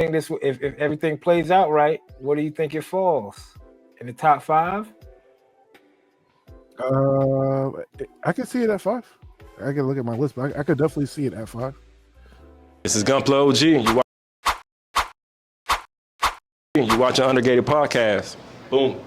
think this if everything plays out right, where do you think it falls? In the top 5? I can see it at 5. I can look at my list, but I could definitely see it at 5. This is Gunpla OG. You watching Undergated podcast. Boom.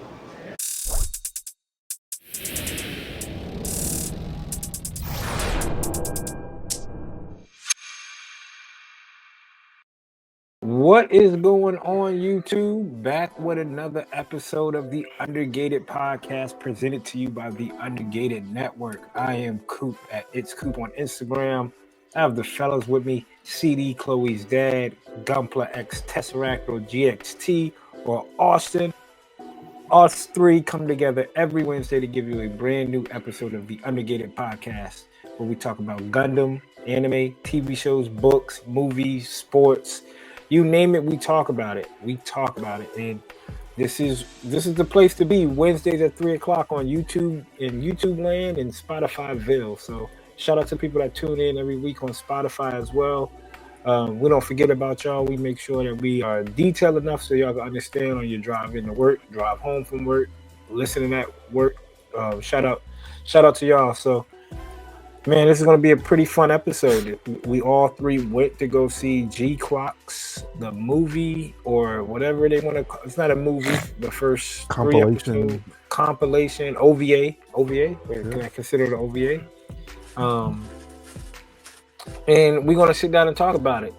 What is going on, YouTube? Back with another episode of the Undergated podcast presented to you by the Undergated Network. I am Coop at It's Coop on Instagram. I have the fellows with me, CD, Chloe's dad, Gunpla X Tesseract or GXT or Austin. Us three come together every Wednesday to give you a brand new episode of the Undergated podcast where we talk about Gundam, anime, TV shows, books, movies, sports. You name it, we talk about it. And this is the place to be. Wednesdays at 3:00 on YouTube, in YouTube land and Spotifyville. So shout out to people that tune in every week on Spotify as well. We don't forget about y'all. We make sure that we are detailed enough so y'all can understand on your drive into work, drive home from work, listening at work. Shout out to y'all. So man, this is going to be a pretty fun episode. We all three went to go see GQUUUUUX, the movie, or whatever they want to call it. It's not a movie, the first compilation, OVA. Can I consider it an OVA? And we're going to sit down and talk about it.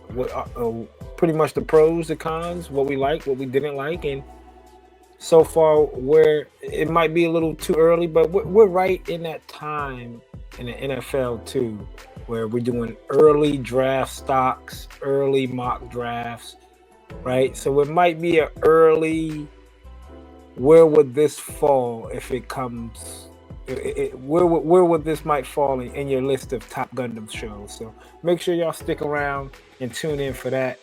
Pretty much the pros, the cons, what we liked, what we didn't like, and so far where it might be a little too early, but we're right in that time in the NFL too, where we're doing early draft stocks, early mock drafts, right? So it might be an early, where would this fall if it comes, where would this might fall in your list of top Gundam shows? So make sure y'all stick around and tune in for that.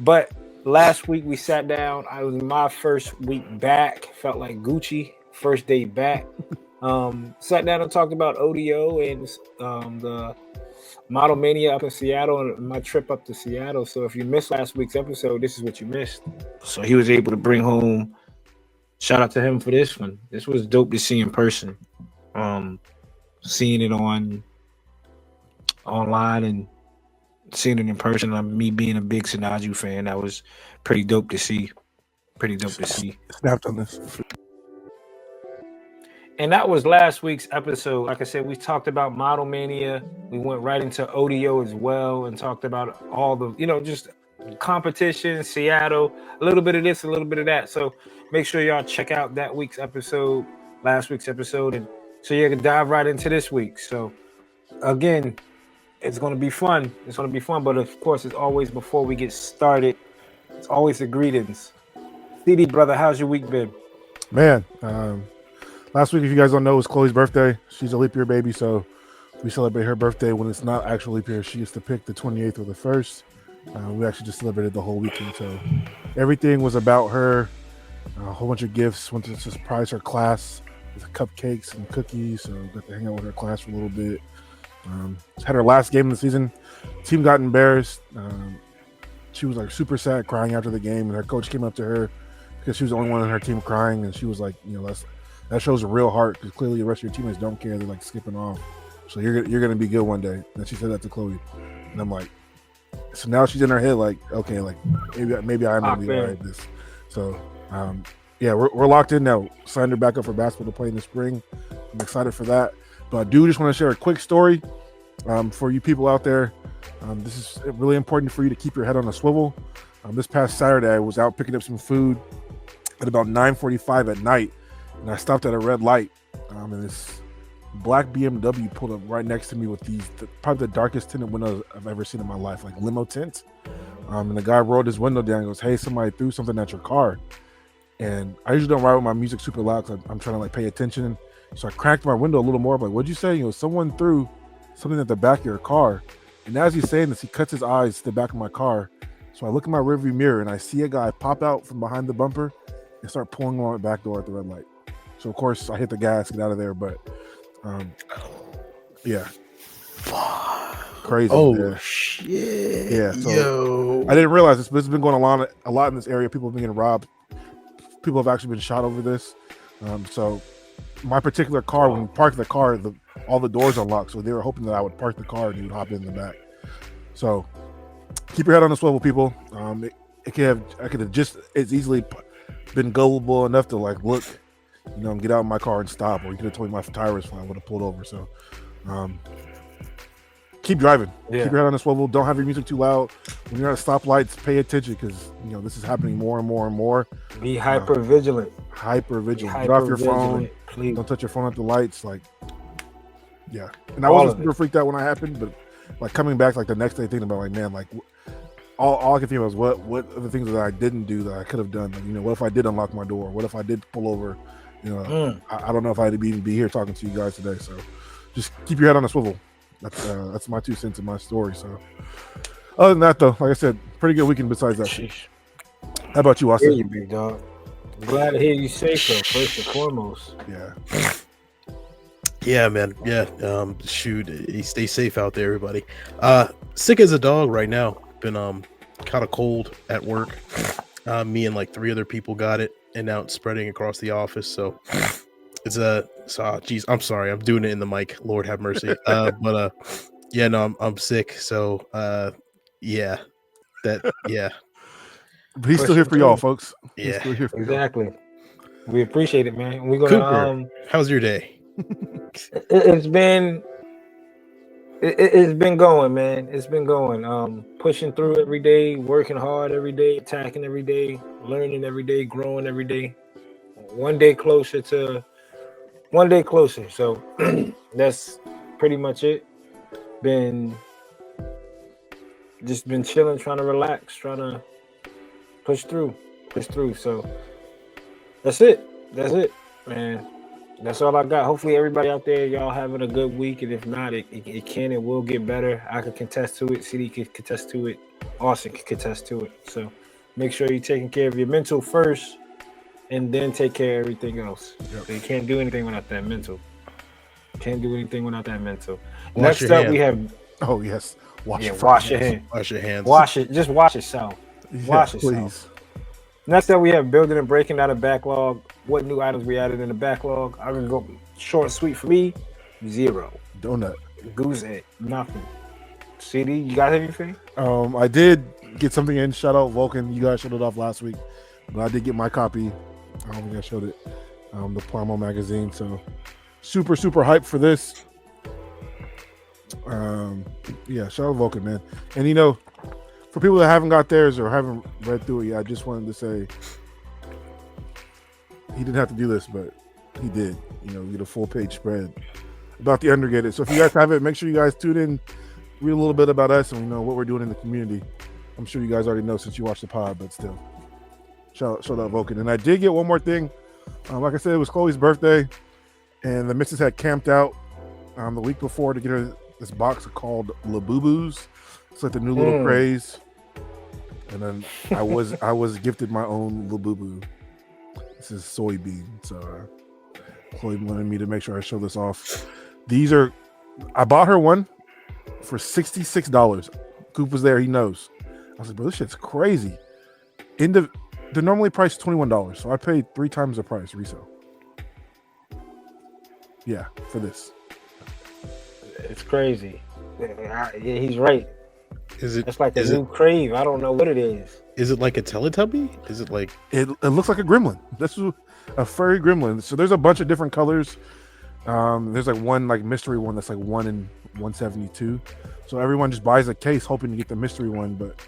But last week we sat down. I was my first week back. Felt like Gucci, first day back. Sat down and talked about ODO and the Model Mania up in Seattle and my trip up to Seattle. So if you missed last week's episode, this is what you missed. So he was able to bring home. Shout out to him for this one. This was dope to see in person. Seeing it online and seeing it in person. Me being a big Sinaju fan, that was pretty dope to see. Snapped on this. And that was last week's episode. Like I said, we talked about Model Mania. We went right into ODO as well and talked about all the, just competition, Seattle, a little bit of this, a little bit of that. So make sure y'all check out that week's episode, last week's episode, and so you can dive right into this week. So again, it's going to be fun. But of course, as always, before we get started, it's always the greetings. CD, brother, how's your week been? Man, last week, if you guys don't know, it was Chloe's birthday. She's a leap year baby, so we celebrate her birthday when it's not actual leap year. She used to pick the 28th or the 1st. We actually just celebrated the whole weekend, so everything was about her. A whole bunch of gifts. Went to surprise her class with cupcakes and cookies, so got to hang out with her class for a little bit. Had her last game of the season. Team got embarrassed. She was like super sad, crying after the game, and her coach came up to her because she was the only one on her team crying, and she was like, that shows a real heart because clearly the rest of your teammates don't care. They're like skipping off. So you're gonna be good one day. And she said that to Chloe, and I'm like, so now she's in her head like, okay, like maybe I'm gonna be all right at this. So yeah, we're locked in now. Signed her back up for basketball to play in the spring. I'm excited for that. But I do just want to share a quick story for you people out there. This is really important for you to keep your head on a swivel. This past Saturday, I was out picking up some food at about 9:45 at night, and I stopped at a red light, and this black BMW pulled up right next to me with probably the darkest tinted windows I've ever seen in my life, like limo tint. And the guy rolled his window down and goes, "Hey, somebody threw something at your car." And I usually don't ride with my music super loud because I'm trying to like pay attention. So I cracked my window a little more. I'm like, "What'd you say?" Someone threw something at the back of your car. And as he's saying this, he cuts his eyes to the back of my car. So I look in my rearview mirror and I see a guy pop out from behind the bumper and start pulling on the back door at the red light. So of course I hit the gas, get out of there. But yeah. Crazy. Oh shit! Yeah. So Yo, I didn't realize this, but it's been going on a lot in this area. People have been getting robbed. People have actually been shot over this. So my particular car, when we parked the car, all the doors unlocked. So they were hoping that I would park the car and he would hop in the back. So keep your head on the swivel, people. I could have just as easily been gullible enough to like look, and get out of my car and stop, or you could have told me my tire was fine. I would have pulled over. So keep driving. Yeah. Keep your head on the swivel. Don't have your music too loud. When you're at stoplights, pay attention because this is happening more and more and more. Be hyper vigilant. Hyper vigilant. Get off your phone. Please. Don't touch your phone at the lights. Yeah. And I wasn't super freaked out when it happened, but like coming back like the next day thinking about like, man, like all I could think about was what are the things that I didn't do that I could have done. Like, what if I did unlock my door? What if I did pull over? I don't know if I'd even be here talking to you guys today. So just keep your head on the swivel. That's my 2 cents in my story. So other than that, though, like I said, pretty good weekend besides that. How about you, Austin? Hear you, big dog. I'm glad to hear you say so, first and foremost. Yeah. yeah, man. Yeah. Shoot, stay safe out there, everybody. Sick as a dog right now. Been kind of cold at work. Me and like 3 other people got it, and now it's spreading across the office. So it's geez, I'm sorry, I'm doing it in the mic. Lord have mercy. But yeah, no, I'm sick. So yeah, yeah. But he's still here for y'all, folks. He's still here for exactly. Y'all. We appreciate it, man. We're gonna. Cooper, how's your day? It's been going, man. It's been going. Pushing through every day, working hard every day, attacking every day, learning every day, growing every day. One day closer. So that's pretty much it. Been chilling, trying to relax, trying to push through. So that's it, man. That's all I got. Hopefully everybody out there, y'all having a good week, and if not, it can and will get better. I can contest to it. CD can contest to it. Austin can contest to it. So make sure you're taking care of your mental first, and then take care of everything else. Yep. So you can't do anything without that mental. Next up, we have. Oh yes, wash your hands. Wash it. Just wash yourself. Wash yourself. Please. Next up, we have building and breaking out a backlog. What new items we added in the backlog? I'm gonna go short and sweet for me. 0. Donut. Goose egg. Nothing. CD, you guys have anything? I did get something in. Shout out Vulcan. You guys showed it off last week, but I did get my copy. I don't think I showed it. The Plamo magazine. So super hyped for this. Yeah, shout out Vulcan, man. And for people that haven't got theirs or haven't read through it yet, I just wanted to say he didn't have to do this, but he did. Get a full page spread about the Undergated. So if you guys have it, make sure you guys tune in, read a little bit about us and what we're doing in the community. I'm sure you guys already know since you watched the pod, but still, shout out Vulcan. And I did get one more thing. Like I said, it was Chloe's birthday, and the missus had camped out the week before to get her this box called Labubu's. It's like the new little craze. And then I was gifted my own Labubu. This is soybean. So Chloe wanted me to make sure I show this off. I bought her one for $66. Coop was there, he knows. I was like, bro, this shit's crazy. They're normally priced $21, so I paid 3 times the price resale. Yeah, for this. It's crazy. Yeah, he's right. It's like a new crave. I don't know what it is. Is it like a Teletubby? Is it like it looks like a gremlin? This is a furry gremlin. So there's a bunch of different colors. There's like one like mystery one that's like 1 in 172. So everyone just buys a case hoping to get the mystery one, but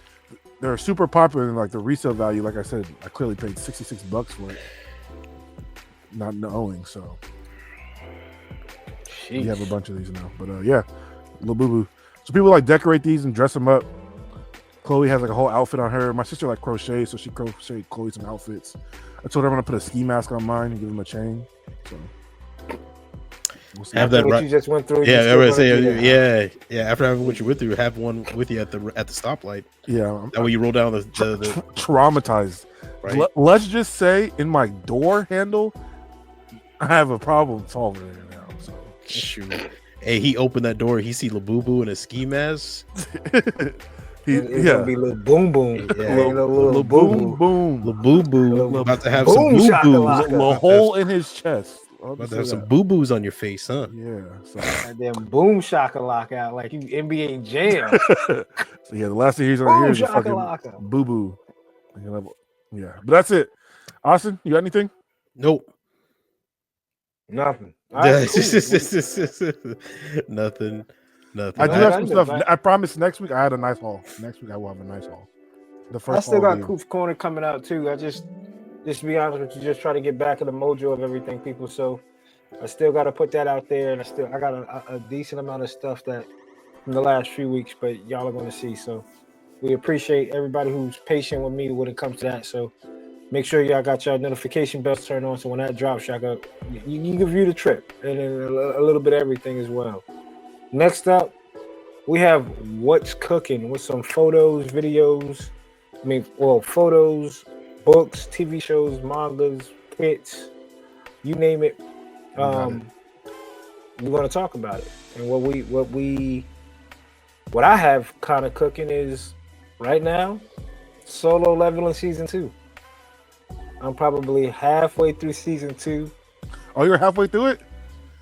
they're super popular and like the resale value, like I said, I clearly paid $66 for it. Not knowing, so you have a bunch of these now. But yeah, Labubu. So people like decorate these and dress them up. Chloe has like a whole outfit on her. My sister like crochets, so she crocheted Chloe some outfits. I told her I'm gonna put a ski mask on mine and give him a chain. So we'll have that right. You just went through. Yeah, I was say yeah. After having what you went through, have one with you at the stoplight. Yeah, that way you roll down the traumatized. Right? Let's just say in my door handle, I have a problem solving it now. So shoot. Hey, he opened that door. He see Labubu in a ski mask. It's gonna be little boom boom. Yeah. Ain't no little boom boo boom. Labubu about to have some Boom boo shakalaka. boos. Little hole in his chest. About to have some boo boos on your face, huh? Yeah. So. And then boom shakalaka out like you NBA Jam. So yeah, the last thing he's on Boom here is a fucking shakalaka. boo boo. Yeah, but that's it. Austin, you got anything? Nope. Nothing. All right, cool. Nothing. I do Right, have some stuff. right. I promise next week I had a nice haul. Next week I will have a nice haul. The first I still haul got will be- Coop's Corner coming out too. I just to be honest with you, just try to get back in the mojo of everything, people. So I still got to put that out there, and I got a decent amount of stuff that from the last few weeks, but y'all are going to see. So we appreciate everybody who's patient with me when it comes to that. So make sure y'all got your notification bells turned on, so when that drops, y'all got you can view the trip and then a little bit of everything as well. Next up, we have What's Cooking with some photos, videos. Photos, books, TV shows, mangas, kits, you name it. We're going to talk about it. And what I have kind of cooking is right now Solo Leveling season 2. I'm probably halfway through season 2. Oh, you're halfway through it?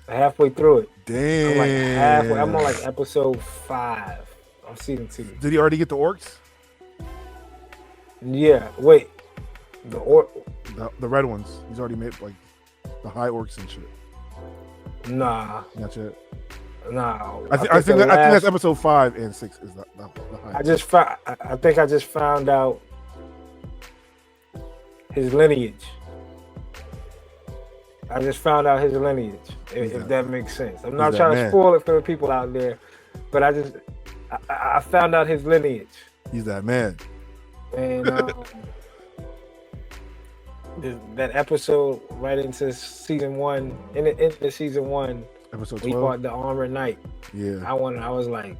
Halfway through it. Damn. I'm like halfway. I'm on like episode 5 of season 2. Did he already get the orcs? Yeah. Wait. The red ones. He's already made like the high orcs and shit. Nah. Not yet. Nah. I think that's episode 5 and 6 is the high. I think I just found out his lineage. If that makes sense. I'm not trying to spoil it for the people out there, but I found out his lineage. He's that man. And that episode right into season 1, into season 1, episode 12, we fought the Armored Knight. Yeah, I was like,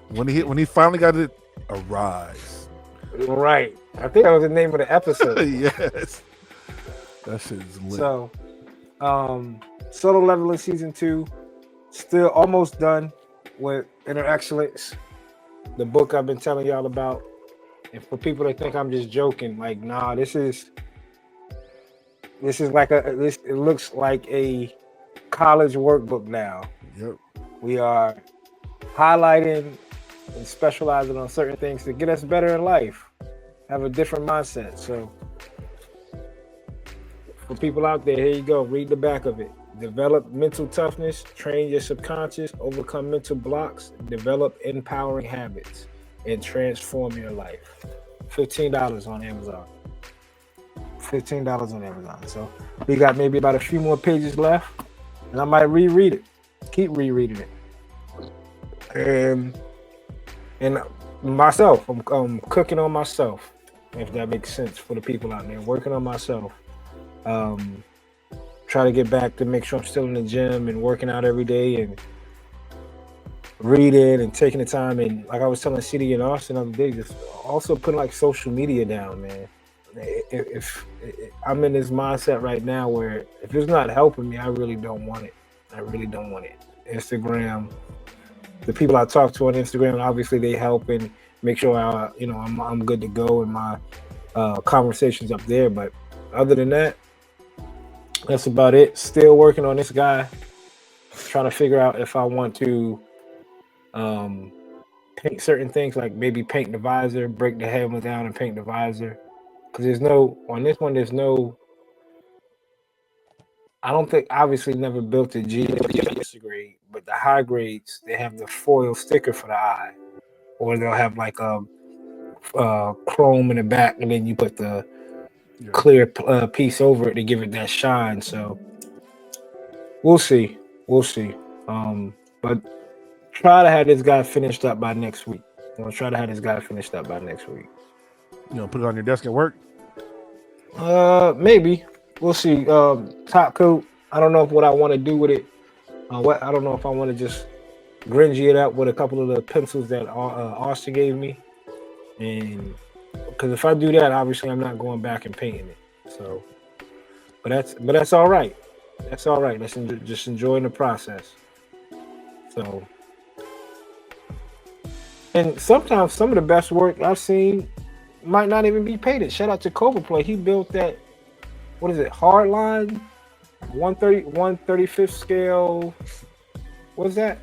when he finally got it, Arise. Right. I think that was the name of the episode. Yes. That shit is lit. So, Solo Leveling season 2, still almost done with Inner Excellence, the book I've been telling y'all about. And for people that think I'm just joking, like, nah, this is like it looks like a college workbook now. Yep. We are highlighting and specializing on certain things to get us better in life, have a different mindset. So for people out there, here you go. Read the back of it. Develop mental toughness, train your subconscious, overcome mental blocks, develop empowering habits, and transform your life. $15 on Amazon. $15 on Amazon. So we got maybe about a few more pages left, and I might reread it. Keep rereading it. And myself, I'm cooking on myself, if that makes sense for the people out there. Working on myself. Try to get back to make sure I'm still in the gym and working out every day and reading and taking the time. And like I was telling CD and Austin the other day, just also putting like social media down, man. If I'm in this mindset right now where if it's not helping me, I really don't want it. Instagram, the people I talk to on Instagram, obviously they help and make sure I'm good to go in my conversations up there. But other than that, that's about it. Still working on this guy, trying to figure out if I want to paint certain things, like maybe paint the visor, break the helmet down and paint the visor. Because on this one, I don't think, obviously never built a G grade, but the high grades, they have the foil sticker for the eye. Or they'll have like a chrome in the back, and then you put the clear piece over it to give it that shine. So we'll see. But try to have this guy finished up by next week. I'm gonna try to have this guy finished up by next week. Put it on your desk at work. Maybe we'll see. Top coat. I don't know what I want to do with it. I don't know if I want to just grungy it up with a couple of the pencils that Austin gave me, and because if I do that, obviously I'm not going back and painting it. So, but that's all right. That's all right. Just enjoying the process. So, and sometimes some of the best work I've seen might not even be painted. Shout out to Cobra Play. He built that, what is it, Hardline? 135th scale. What's that?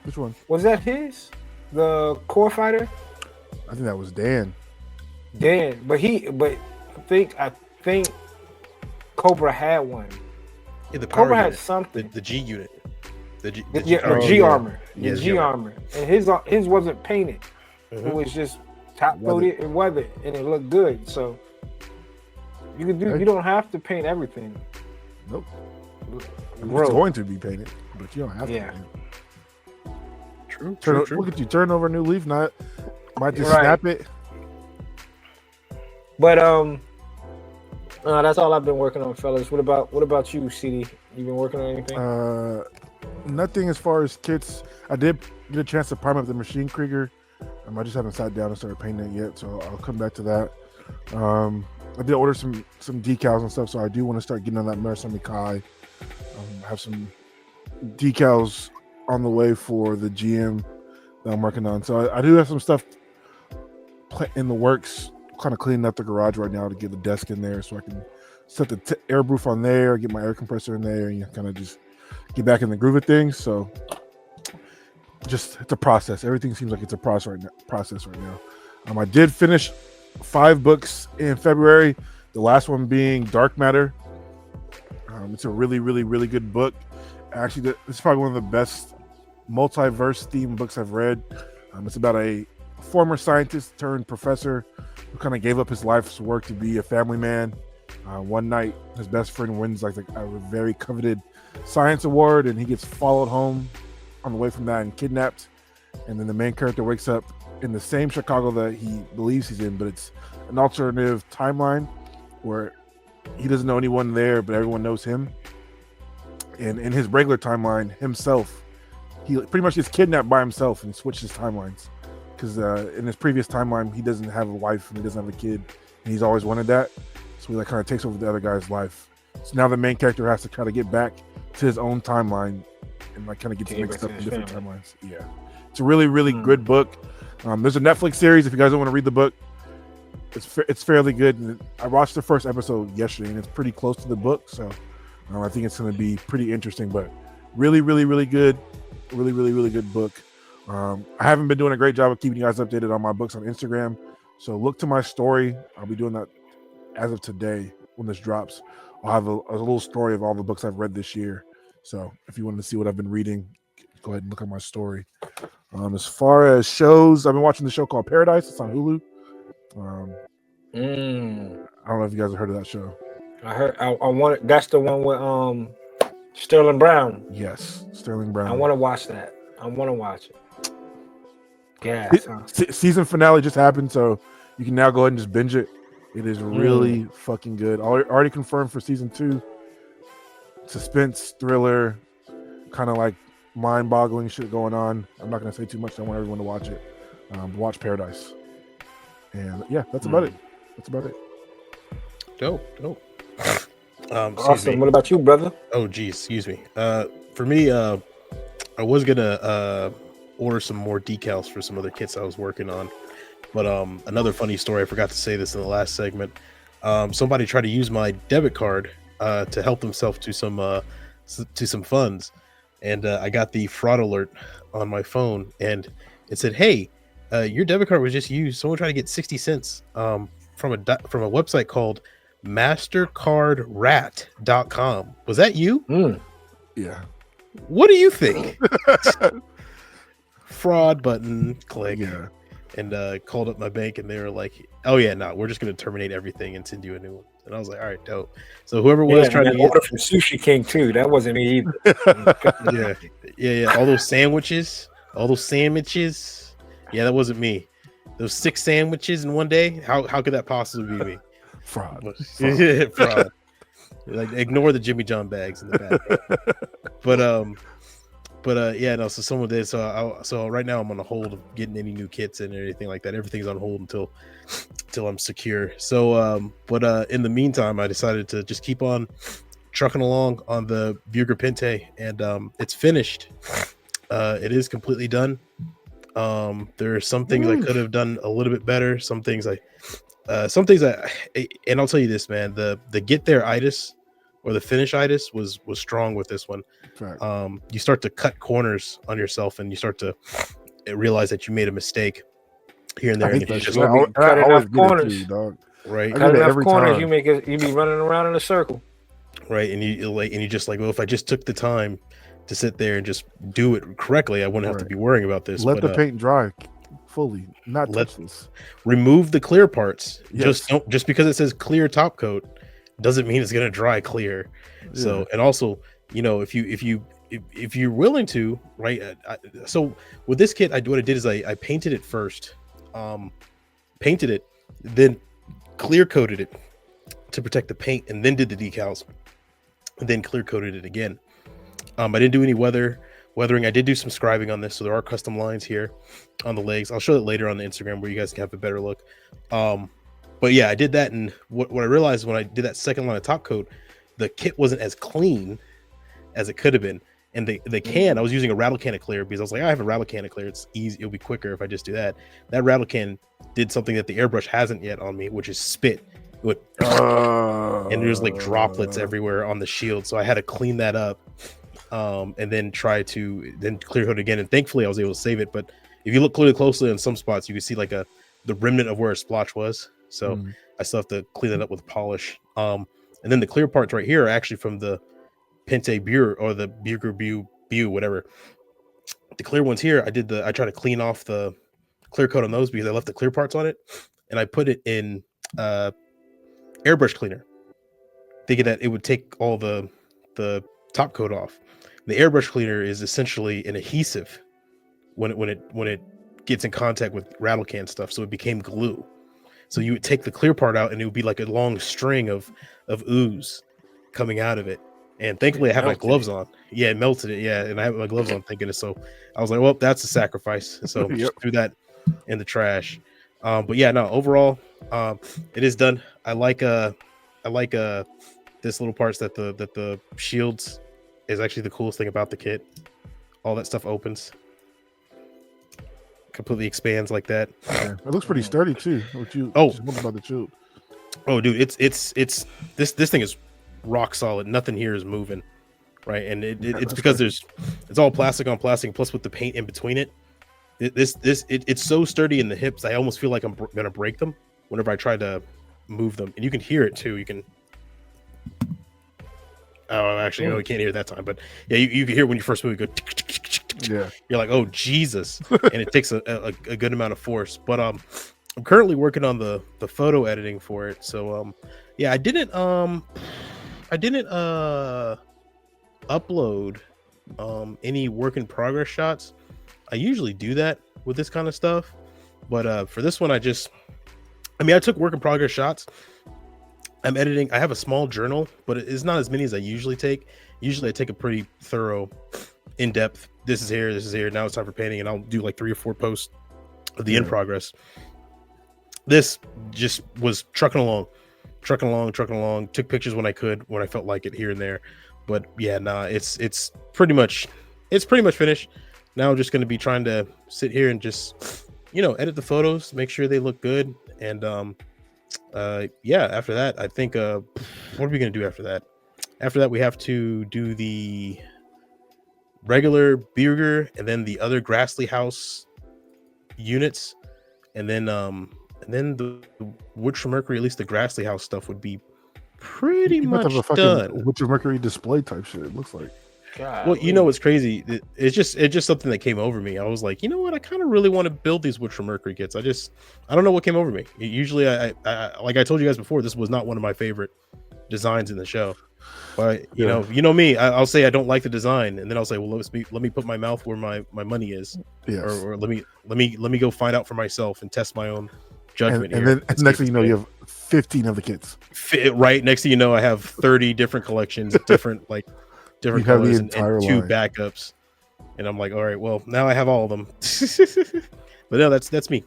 Which one? Was that his? The core fighter? I think that was Dan. But I think Cobra had one. Yeah, the power Cobra had unit, something. the G unit. The G armor. Yeah, The G G armor. And his wasn't painted. Mhm. It was just top coated and weathered, and it looked good. So you can do. You don't have to paint everything. Nope. Bro. It's going to be painted, but you don't have to. Yeah. Paint it. True. Look at you, turn over a new leaf. Might just Right. snap it. But that's all I've been working on, fellas. What about you, CD? You been working on anything? Nothing as far as kits. I did get a chance to prime up the Machine Krieger. I just haven't sat down and started painting it yet, so I'll come back to that. I did order some decals and stuff, so I do want to start getting on that Murasami Kai. Have some decals on the way for the GM that I'm working on. So I do have some stuff in the works, kind of cleaning up the garage right now to get the desk in there so I can set the air roof on there, get my air compressor in there, and kind of just get back in the groove of things. So just it's a process. Everything seems like it's a process right now. I did finish 5 books in February. The last one being Dark Matter. It's a really, really, really good book. Actually, it's probably one of the best multiverse themed books I've read. It's about a former scientist turned professor who kind of gave up his life's work to be a family man. One night, his best friend wins like a very coveted science award, and he gets followed home on the way from that and kidnapped. And then the main character wakes up in the same Chicago that he believes he's in, but it's an alternative timeline where he doesn't know anyone there, but everyone knows him. And in his regular timeline, himself, he pretty much gets kidnapped by himself and switches timelines. Because in his previous timeline, he doesn't have a wife and he doesn't have a kid, and he's always wanted that. So he kind of takes over the other guy's life. So now the main character has to try to get back to his own timeline and kind of gets mixed up in different timelines. Yeah, it's a really, really good book. There's a Netflix series if you guys don't want to read the book. It's fairly good. I watched the first episode yesterday, and it's pretty close to the book. So I think it's going to be pretty interesting. But really, really, really good. Really, really, really good book. I haven't been doing a great job of keeping you guys updated on my books on Instagram. So look to my story. I'll be doing that as of today when this drops. I'll have a little story of all the books I've read this year. So if you want to see what I've been reading, go ahead and look at my story. As far as shows, I've been watching the show called Paradise. It's on Hulu. I don't know if you guys have heard of that show. I heard. I want. That's the one with Sterling Brown. Yes, Sterling Brown. I want to watch that. I want to watch it. Yeah. Season finale just happened, so you can now go ahead and just binge it. It is really fucking good. Already confirmed for season 2. Suspense, thriller, kind of like mind-boggling shit going on. I'm not going to say too much. I want everyone to watch it. Watch Paradise. And yeah, that's about it. That's about it. Dope. Awesome. What about you, brother? Oh, geez, excuse me. For me, I was gonna order some more decals for some other kits I was working on, but another funny story. I forgot to say this in the last segment. Somebody tried to use my debit card to help themselves to some funds, and I got the fraud alert on my phone, and it said, "Hey, your debit card was just used. Someone tried to get 60 cents from a website called MastercardRat.com. Was that you?" Yeah. What do you think? Fraud button, click. Yeah. And called up my bank, and they were like, "Oh yeah, no, we're just gonna terminate everything and send you a new one." And I was like, "All right, dope." So whoever was trying to order from Sushi King too. That wasn't me either. yeah, all those sandwiches. Yeah, that wasn't me. Those 6 sandwiches in one day. How could that possibly be me? Fraud. Fraud. Like, ignore the Jimmy John bags in the back. But yeah, no. So someone did. So right now I'm on a hold of getting any new kits and anything like that. Everything's on hold until I'm secure. So, but in the meantime, I decided to just keep on trucking along on the Buger Pinte, and it's finished. It is completely done. There are some things I could have done a little bit better. Some things and I'll tell you this, man, the get there itis or the finish itis was strong with this one. Right. You start to cut corners on yourself, and you start to realize that you made a mistake here and there. And if you just cut enough corners, dog. Right, cut enough every corners, time. you be running around in a circle. Right, and you just like, well, if I just took the time to sit there and just do it correctly, I wouldn't have to be worrying about this. Let the paint dry fully, not touch this. Remove the clear parts. Yes. Just because it says clear top coat doesn't mean it's gonna dry clear. Yeah. So, and also, if you're willing to, right? So with this kit, what I did is I painted it first, painted it, then clear coated it to protect the paint, and then did the decals, and then clear coated it again. I didn't do any weathering. I did do some scribing on this, so there are custom lines here on the legs. I'll show it later on the Instagram where you guys can have a better look. But yeah, I did that, and what I realized when I did that second line of top coat, the kit wasn't as clean as it could have been. And the can, I was using a rattle can of clear because I was like, I have a rattle can of clear. It's easy. It'll be quicker if I just do that. That rattle can did something that the airbrush hasn't yet on me, which is spit. And there's like droplets everywhere on the shield. So I had to clean that up. And then try to clear coat again, and thankfully I was able to save it. But if you look really closely on some spots, you can see like the remnant of where a splotch was. So I still have to clean it up with polish. And then the clear parts right here are actually from the Pinte Buer or the Buger Bu, whatever. The clear ones here, I try to clean off the clear coat on those because I left the clear parts on it, and I put it in airbrush cleaner, thinking that it would take all the top coat off. The airbrush cleaner is essentially an adhesive when it gets in contact with rattle can stuff, so it became glue. So you would take the clear part out, and it would be like a long string of ooze coming out of it. And thankfully, I have my gloves on. Yeah, it melted it. Yeah, and I have my gloves on, thinking it. So I was like, well, that's a sacrifice. So just threw that in the trash. But yeah, no. Overall, it is done. I like this little parts that the shields is actually the coolest thing about the kit. All that stuff opens, completely expands like that. Yeah, it looks pretty sturdy too. What about the shield? Oh, dude, it's this thing is rock solid. Nothing here is moving, right? And it's because it's all plastic on plastic, plus with the paint in between it. It's so sturdy in the hips. I almost feel like I'm gonna break them whenever I try to move them, and you can hear it too. You can. Oh, actually, no, you can't hear it that time. But yeah, you can hear when you first move, you go. Yeah, you're like, oh Jesus, and it takes a good amount of force. But I'm currently working on the photo editing for it. So yeah, I didn't upload any work in progress shots. I usually do that with this kind of stuff, but for this one, I took work in progress shots. I'm editing. I have a small journal, but it's not as many as I usually take. Usually I take a pretty thorough, in-depth, this is here, now it's time for painting, and I'll do like 3 or 4 posts of the in progress. This just was trucking along, took pictures when I could, when I felt like it here and there. But yeah, nah, it's pretty much finished. Now I'm just going to be trying to sit here and just, edit the photos, make sure they look good. And yeah, after that, I think what are we going to do after that? After that, we have to do the regular Buger and then the other Grassley House units, and then the Witch from Mercury, at least the Grassley House stuff, would be pretty much done. Witch of Mercury display type shit, it looks like. God, well, what's crazy? It's just something that came over me. I was like, you know what? I kind of really want to build these Witch from Mercury kits. I don't know what came over me. Usually, I like I told you guys before, this was not one of my favorite designs in the show. But you know me, I'll say I don't like the design, and then I'll say, well, let me put my mouth where my money is, or let me go find out for myself and test my own judgment. And then next thing you know, you have 15 of the kits. Right, next thing you know, I have 30 different collections, different colors, and 2 backups, and I'm like, all right, well, now I have all of them. But no, that's me.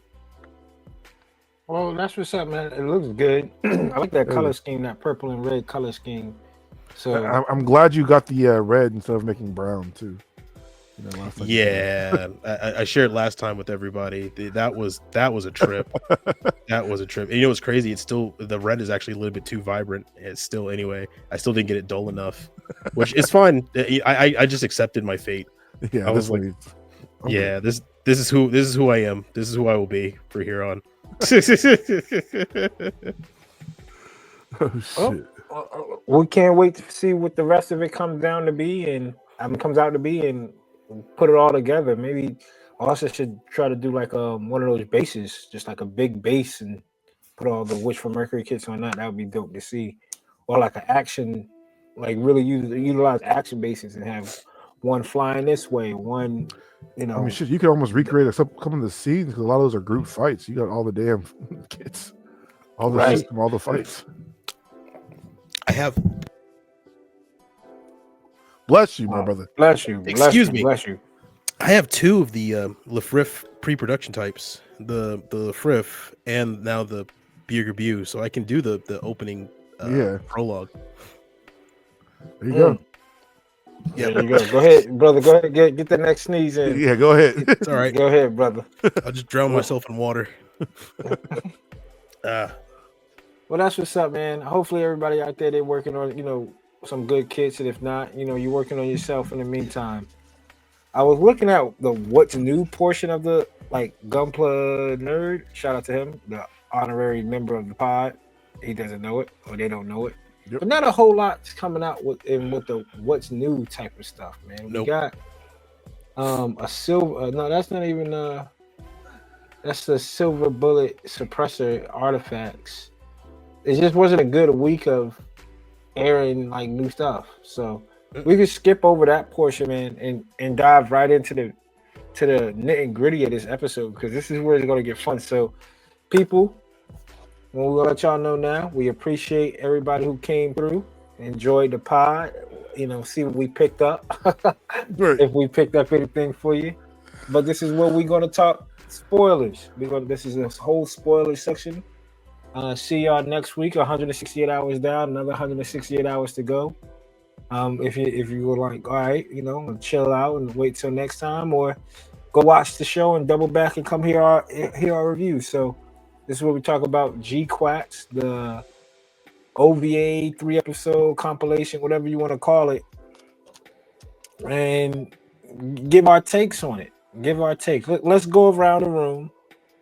Well, that's what's up, man. It looks good. I like that color scheme, that purple and red color scheme. So I'm glad you got the red instead of making brown too. You know, last time you did. Yeah, I shared last time with everybody. That was a trip. That was a trip. And you know what's crazy? It's still, the red is actually a little bit too vibrant. It's still, anyway. I still didn't get it dull enough, which is fine. I just accepted my fate. Yeah, I was like, yeah, this is who I am. This is who I will be for here on. Oh shit! we can't wait to see what the rest of it comes down to be, and comes out to be, and put it all together. Maybe also should try to do like one of those bases, just like a big base, and put all the Witch from Mercury kits on that. That would be dope to see, or like an action, like really utilize action bases and have one flying this way, one, you know. I mean, shit, you could almost recreate some of the scenes because a lot of those are group fights. You got all the damn kits, all the Right. system, all the fights. I have. Bless you, my brother. Bless you. Excuse me. Bless you. I have two of the Lefrif pre-production types, the Lefrif and now the Bugaboo, so I can do the opening prologue. There you go. Yeah, there you go. Go ahead, brother. Go ahead. Get the next sneeze in. Yeah, go ahead. It's all right. Go ahead, brother. I'll just drown myself in water. Well, that's what's up, man. Hopefully, everybody out there, they're working on, some good kits, and if not, you're working on yourself in the meantime. I was looking at the what's new portion of the Gunpla Nerd. Shout out to him, the honorary member of the pod. He doesn't know it, or they don't know it. Yep. But not a whole lot's coming out with the what's new type of stuff, man. Nope. We got a silver. No, that's not even. That's the silver bullet suppressor artifacts. It just wasn't a good week of airing new stuff, so we could skip over that portion, man, and dive right into the nit and gritty of this episode, because this is where it's going to get fun. So, people, we'll let y'all know now. We appreciate everybody who came through, enjoyed the pod. See what we picked up, if we picked up anything for you. But this is where we're going to talk spoilers. This is a whole spoiler section. See y'all next week. 168 hours down, another 168 hours to go. If you were like, all right, chill out and wait till next time, or go watch the show and double back and come hear our review. So this is where we talk about GQUUUUUX, the OVA 3-episode compilation, whatever you want to call it, and give our takes on it. Let's go around the room.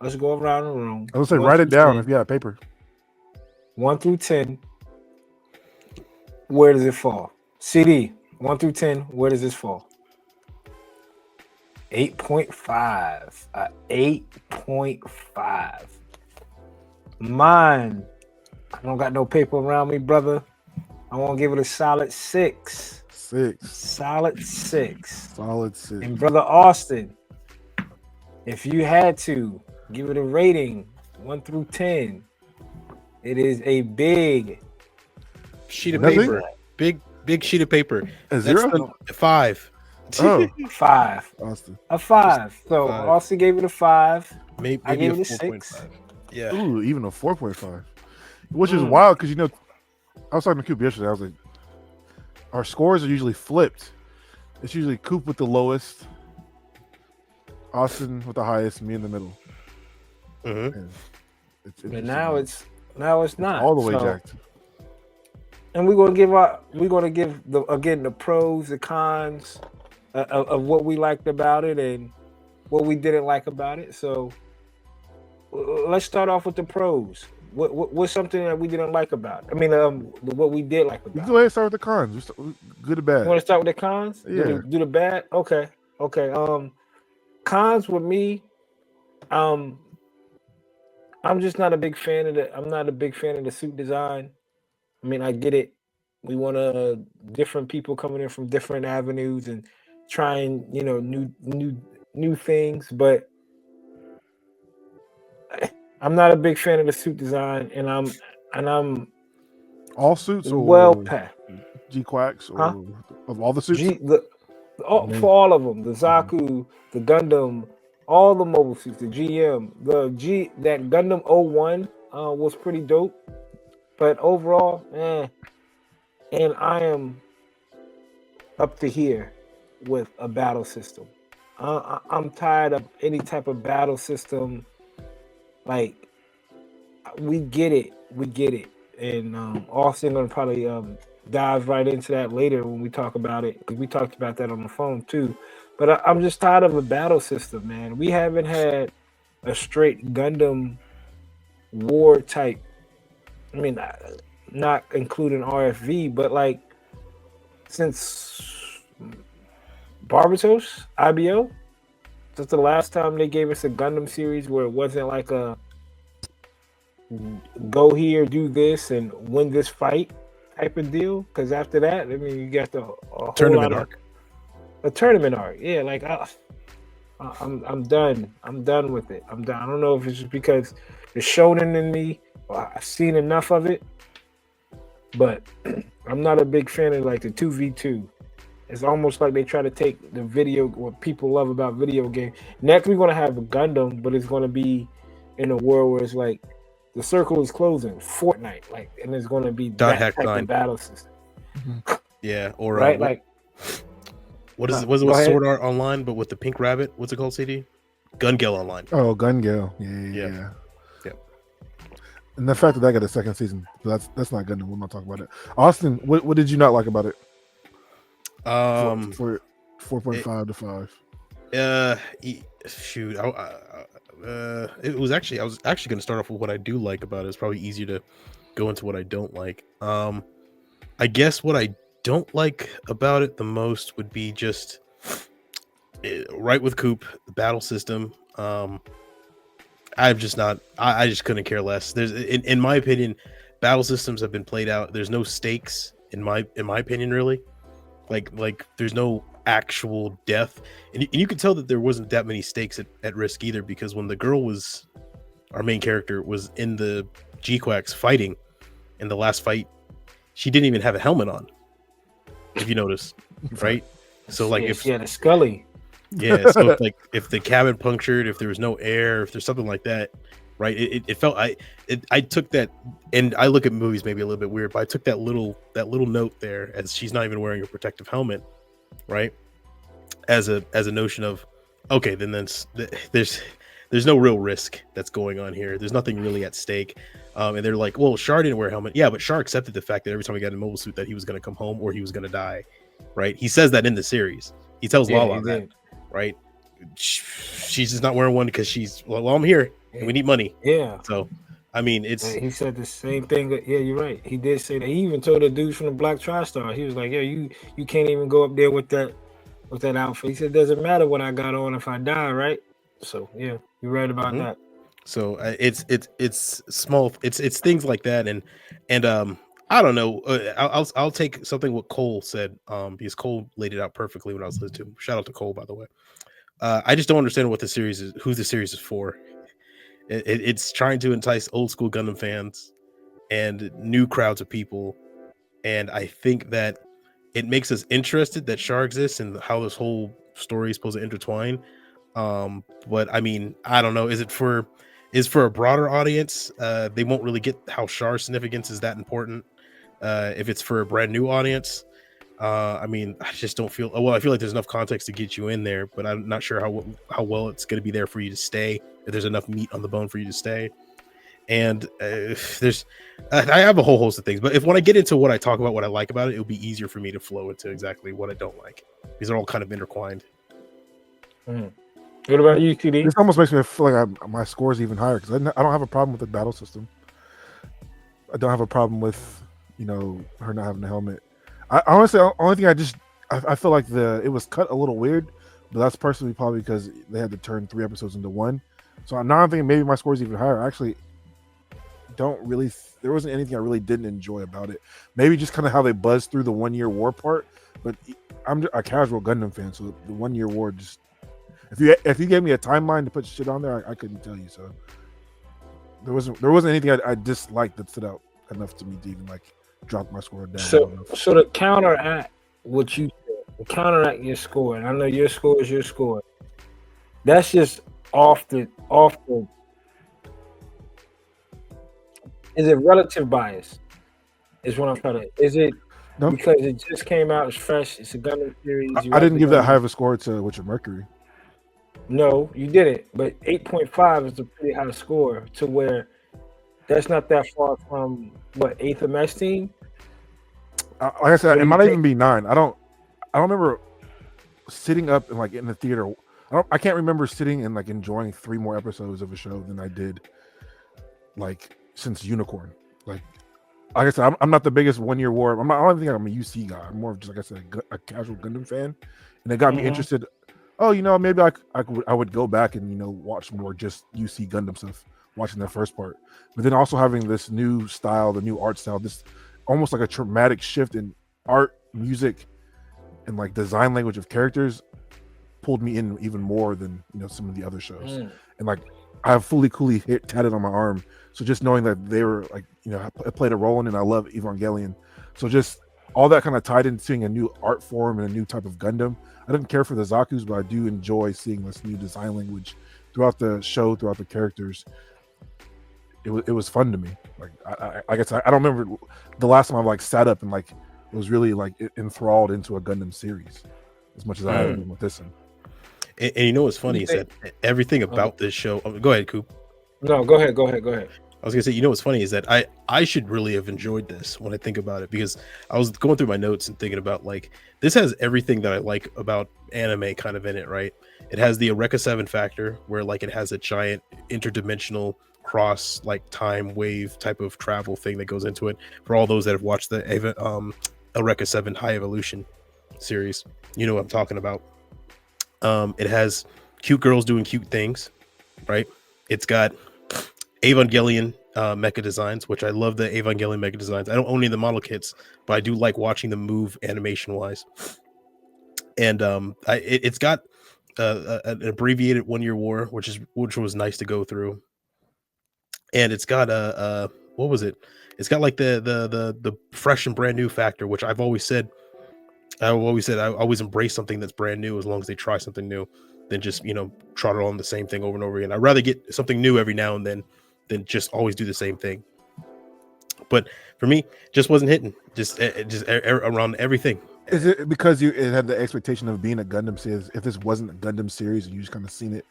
I was gonna say, write it down if you have paper. 1 through 10. Where does it fall? CD, 1 through 10. Where does this fall? 8.5. 8.5. Mine. I don't got no paper around me, brother. I want to give it a solid 6. 6. Solid 6. Solid 6. And brother Austin, if you had to give it a rating 1 through 10, it is a big sheet of paper. Big sheet of paper. A 0? 5. Oh, 5. Austin. A 5. So 5. Austin gave it a 5. Maybe I gave it a 6. 6. Yeah. Ooh, even a 4.5. Which is wild because I was talking to Coop yesterday. I was like, our scores are usually flipped. It's usually Coop with the lowest, Austin with the highest, me in the middle. Mm-hmm. But now it's not all the way jacked. And we're gonna give the pros, the cons of what we liked about it and what we didn't like about it. So let's start off with the pros. What's something that we didn't like about it? I mean, what we did like about it. Go ahead and start with the cons. Good or bad? You want to start with the cons? Yeah. Do the bad? Okay. Cons with me, I'm just not a big fan of the suit design. I mean, I get it. We want different people coming in from different avenues and trying, new things, but I'm not a big fan of the suit design, and I'm all suits or well past GQUUUUX or of all the suits. For all of them, the Zaku, the Gundam, all the mobile suits, the GM, that Gundam 01 was pretty dope, but overall, and I am up to here with a battle system. I'm tired of any type of battle system. Like, we get it, and Austin gonna probably dive right into that later when we talk about it, because we talked about that on the phone too. But I'm just tired of a battle system, man. We haven't had a straight Gundam war type. I mean, not including RFV, but like since Barbatos, IBO, since the last time they gave us a Gundam series where it wasn't like a go here, do this, and win this fight type of deal. Because after that, I mean, you got a whole Tournament lot of arc. a tournament arc. Yeah, like I'm done. I'm done with it. I'm done. I don't know if it's just because the shonen in me, or I've seen enough of it, but I'm not a big fan of like the 2v2. It's almost like they try to take the video, what people love about video game. Next, we're gonna have a Gundam, but it's gonna be in a world where it's like the circle is closing, Fortnite, like, and it's gonna be Dot that Hack type 9. of battle system, Yeah, or right? Like, what is it? go Was it with ahead. Sword Art Online, but with the pink rabbit? What's it called? CD? Gun Gale Online. Oh, Gun Gale. Yeah. Yeah. Yep. And the fact that I got a second season, that's not Gundam. We're not talking about it. Austin, what did you not like about it? For 4.5 to 5. Shoot, it was actually I was actually going to start off with what I do like about it. It's probably easier to go into what I don't like. I guess what I don't like about it the most would be just right with Coop, the battle system. I've just not. I just couldn't care less. There's, in my opinion, battle systems have been played out. There's no stakes in my opinion, really. Like there's no actual death, and you can tell that there wasn't that many stakes at risk either, because when the girl was, our main character was in the GQUUUUUX fighting in the last fight, she didn't even have a helmet on, if you notice, right? So like if the Scully, yeah, so if the cabin punctured, if there was no air, if there's something like that, right? It felt I took that, and I look at movies maybe a little bit weird, but I took that little note there, as she's not even wearing a protective helmet, right? As a notion of, okay, then there's no real risk that's going on here. There's nothing really at stake. And they're like, well, Char didn't wear a helmet. Yeah, but Char accepted the fact that every time he got in a mobile suit that he was going to come home or he was going to die, right? He says that in the series. He tells Lala that, right? She's just not wearing one because she's, well, I'm here and we need money. Yeah. So, I mean, he said the same thing. Yeah, you're right. He did say that. He even told the dudes from the Black TriStar. He was like, "Yeah, you can't even go up there with that outfit." He said, "Doesn't matter what I got on if I die, right?" So yeah, you're right about that. So it's small. It's things like that, and I don't know. I'll take something what Cole said. Because Cole laid it out perfectly when I was listening to him. Shout out to Cole, by the way. I just don't understand what the series is. Who the series is for. It's trying to entice old school Gundam fans and new crowds of people, and I think that it makes us interested that Char exists and how this whole story is supposed to intertwine. But I mean, I don't know. Is for a broader audience? They won't really get how Char's significance is that important. If it's for a brand new audience, I mean, I just don't feel. Well, I feel like there's enough context to get you in there, but I'm not sure how well it's going to be there for you to stay. If there's enough meat on the bone for you to stay, and I have a whole host of things. But when I get into what I talk about, what I like about it, it'll be easier for me to flow into exactly what I don't like. These are all kind of intertwined. What about you, TD? This almost makes me feel like my score is even higher, because I don't have a problem with the battle system. I don't have a problem with her not having a helmet. I honestly, the only thing I feel like it was cut a little weird, but that's personally probably because they had to turn 3 episodes into 1. So now I'm thinking maybe my score is even higher. I actually don't really. There wasn't anything I really didn't enjoy about it. Maybe just kind of how they buzzed through the 1 year war part. But I'm a casual Gundam fan, so the 1 year war just. If you gave me a timeline to put shit on there, I couldn't tell you. So there wasn't anything I disliked that stood out enough to me to even like drop my score down. So to counteract what you said, counteract your score, and I know your score is your score. That's just off the. Is it relative bias? Is what I'm trying to. Is it No, because it just came out. It's fresh. It's a Gundam series. I didn't give that high of a score to Witcher Mercury. No, you didn't. But 8.5 is a pretty high score to where that's not that far from what, 8th MS team. Like I said, What it do might you even be 9. I don't remember sitting up and like in the theater. I can't remember sitting and like enjoying 3 more episodes of a show than I did like since Unicorn. Like I said, I'm not the biggest 1 Year War. I don't think I'm a UC guy. I'm more of just like I said, a casual Gundam fan, and it got me interested. Oh, maybe I would go back and watch more just UC Gundam stuff, watching that first part. But then also having this new style, the new art style, this almost like a traumatic shift in art, music, and like design language of characters pulled me in even more than some of the other shows. And like I have Fully Cooley tatted on my arm, so just knowing that they were like I played a role in it, and I love Evangelion, so just all that kind of tied into seeing a new art form and a new type of Gundam. I didn't care for the Zaku's, but I do enjoy seeing this new design language throughout the show, throughout the characters. It was fun to me. Like I guess I don't remember the last time I like sat up and like was really like enthralled into a Gundam series as much as I have been with this one. And what's funny is that everything about this show. Go ahead, Coop. No, go ahead. I was gonna say, what's funny is that I should really have enjoyed this when I think about it, because I was going through my notes and thinking about like this has everything that I like about anime kind of in it, right? It has the Eureka 7 factor where like it has a giant interdimensional cross like time wave type of travel thing that goes into it. For all those that have watched the Eureka 7 High Evolution series, you know what I'm talking about. It has cute girls doing cute things, right? It's got Evangelion mecha designs, which I love the Evangelion mecha designs. I don't own any of the model kits, but I do like watching them move animation wise. And it's got an abbreviated 1 Year War, which was nice to go through. And it's got what was it? It's got like the fresh and brand new factor, which I always embrace something that's brand new as long as they try something new, than just trot on the same thing over and over again. I'd rather get something new every now and then than just always do the same thing. But for me, just wasn't hitting. Just around everything. Is it because it had the expectation of being a Gundam series? If this wasn't a Gundam series and you just kind of seen it,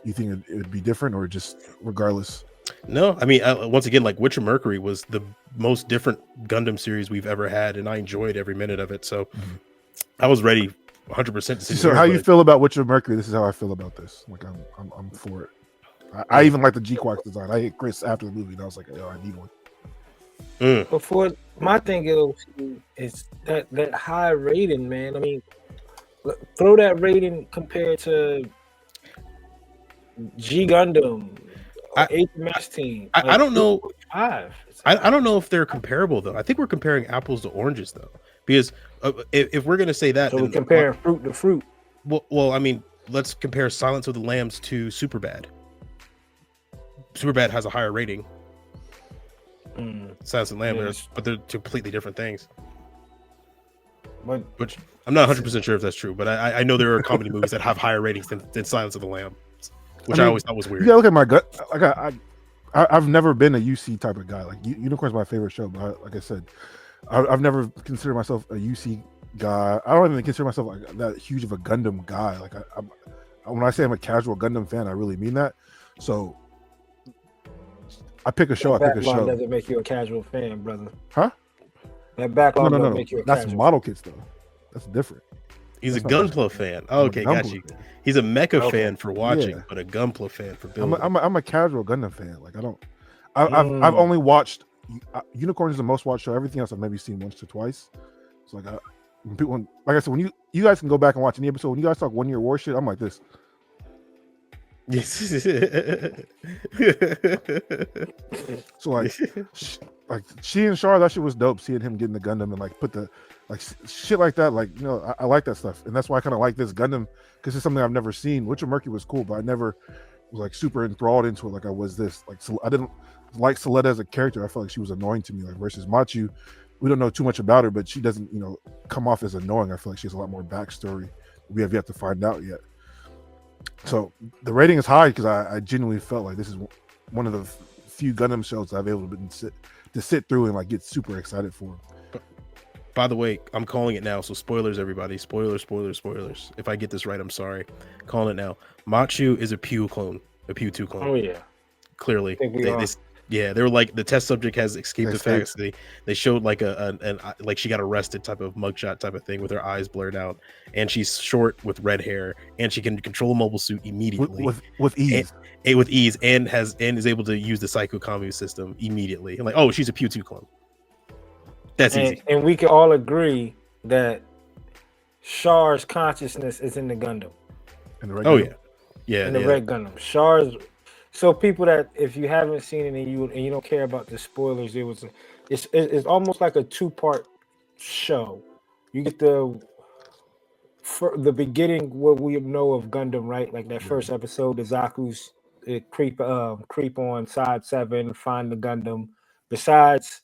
you think it would be different, or just regardless? No, I mean, once again, like Witcher Mercury was the most different Gundam series we've ever had, and I enjoyed every minute of it. So I was ready 100% to see. So how you feel about Witcher Mercury? This is how I feel about this. Like I'm for it. I even like the GQUUUUUX design. I hit Chris after the movie, and I was like, I need one. Before my thing is that high rating, man. I mean, throw that rating compared to G Gundam, 8th MS team. I don't know. 5. I don't know if they're comparable though. I think we're comparing apples to oranges though, because if we're gonna say that, so then we're comparing fruit to fruit. Well, I mean, let's compare Silence of the Lambs to Superbad. Superbad has a higher rating. Silence of the Lambs, but they're completely different things. Which I'm not 100% sure if that's true, but I know there are comedy movies that have higher ratings than Silence of the Lamb, which I always thought was weird. Yeah, look at my gut. Like I've never been a UC type of guy. Like Unicorn's my favorite show, but like I said, I've never considered myself a UC guy. I don't even consider myself like that huge of a Gundam guy. Like when I say I'm a casual Gundam fan, I really mean that. So I pick a show. I pick a show. Doesn't make you a casual fan, brother. Huh? That backlog no. doesn't make you a That's casual model kits though. That's different. He's a Gunpla fan. Oh, okay, got you. He's a mecha fan for watching, but a Gunpla fan for building. I'm a casual Gundam fan. Like I've only watched Unicorn is the most watched show. Everything else I've maybe seen once or twice. It's like like I said, when you guys can go back and watch any episode, when you guys talk 1 Year War shit, I'm like this. So like she and Char, that shit was dope. Seeing him getting the Gundam and like put the like shit like that. Like I like that stuff, and that's why I kind of like this Gundam, because it's something I've never seen. Witcher Mercury was cool, but I never was like super enthralled into it like I was this. Like I didn't like Soletta as a character. I felt like she was annoying to me. Like versus Machu, we don't know too much about her, but she doesn't come off as annoying. I feel like she has a lot more backstory we have yet to find out yet. So the rating is high because I genuinely felt like this is one of the few Gundam shows I've able to sit through and like get super excited for. By the way, I'm calling it now. So spoilers, everybody. Spoilers. If I get this right, I'm sorry. Calling it now. Machu is a Pew clone, a Pew 2 clone. Oh yeah, Clearly, I think we are. yeah, they were like the test subject has escaped the Escaped. facts. They showed like an like she got arrested type of mugshot type of thing with her eyes blurred out, and she's short with red hair, and she can control a mobile suit immediately with ease. and with ease, and is able to use the Psycho Commu system immediately. I'm like, oh, she's a Pew 2 clone. That's easy. And we can all agree that Char's consciousness is in the Gundam. In the red Oh Gundam. yeah, In the red Gundam. Char's. So people that if you haven't seen it and you don't care about the spoilers, it's almost like a 2-part show. You get the beginning what we know of Gundam, right? Like that first episode, the Zaku's creep on side 7, find the Gundam. Besides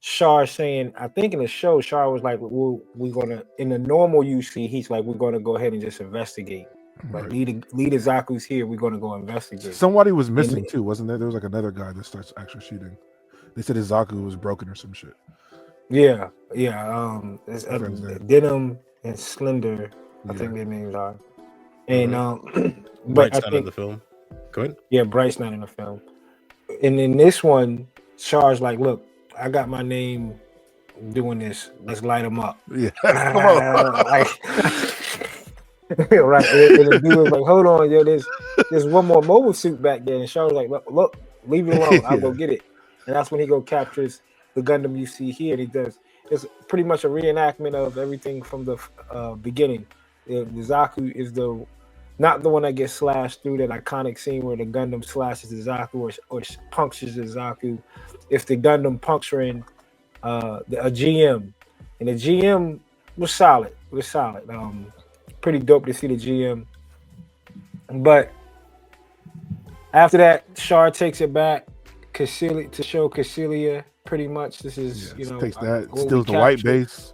Char saying, I think in the show, Char was like, we're gonna, in the normal UC, he's like, we're gonna go ahead and just investigate. Like lead the Zaku's here, we're gonna go investigate. Somebody was missing too, wasn't there? There was like another guy that starts actually shooting. They said his Zaku was broken or some shit. Yeah. It's, Denim and Slender, I think their names are. And but Bright's not in the film. Go ahead. Yeah, Bright's not in the film. And in this one, Char's like, look, I got my name doing this. Let's light them up. Yeah, come on. Right. And the dude was like, hold on, yo, there's one more mobile suit back there. And Char was like, look, leave it alone. I'll go get it. And that's when he go captures the Gundam you see here. And he does. It's pretty much a reenactment of everything from the beginning. The Zaku is not the one that gets slashed through, that iconic scene where the Gundam slashes the Zaku or punctures the Zaku. If the Gundam puncturing a GM, and the GM was solid. Pretty dope to see the GM. But after that, Char takes it back to show Cassilia. Pretty much, this is takes that, steals the white base.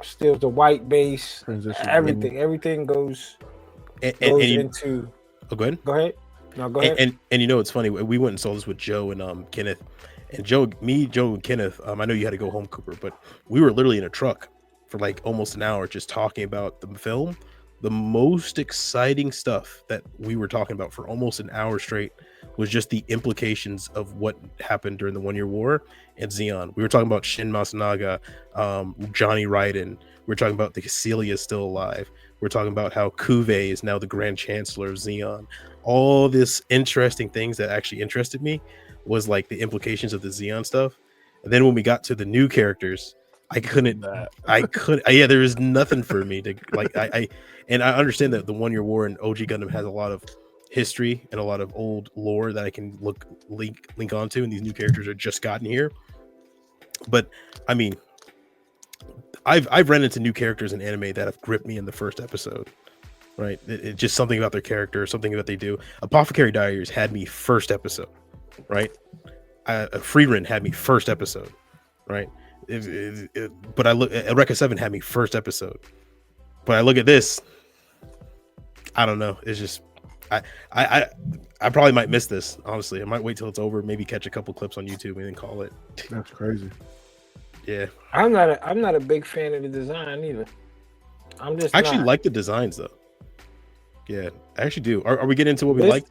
Steals the white base. Transition. Everything goes into. Oh, go ahead. Go ahead. No, go ahead. And you know it's funny. We went and saw this with Joe and Kenneth. And Joe and Kenneth. I know you had to go home, Cooper, but we were literally in a truck for like almost an hour just talking about the film. The most exciting stuff that we were talking about for almost an hour straight was just the implications of what happened during the 1 Year War and Zeon. We were talking about Shin Masunaga, Johnny Raiden. We were talking about the Cassilia is still alive. We're talking about how Kuve is now the Grand Chancellor of Zeon. All this interesting things that actually interested me was like the implications of the Zeon stuff. And then when we got to the new characters, there was nothing for me to like. And I understand that the 1 Year War and OG Gundam has a lot of history and a lot of old lore that I can link onto, and these new characters are just gotten here. But I mean, I've run into new characters in anime that have gripped me in the first episode. Right, it's just something about their character, something that they do. Apothecary Diaries had me first episode, right? Friedrin had me first episode, right? But I look at Eureka 7 had me first episode. But I look at this, I don't know. It's just I probably might miss this, honestly. I might wait till it's over, maybe catch a couple clips on YouTube and then call it. That's crazy. Yeah. I'm not a big fan of the design either. I actually like the designs though. Yeah, I actually do. Are we getting into what we like?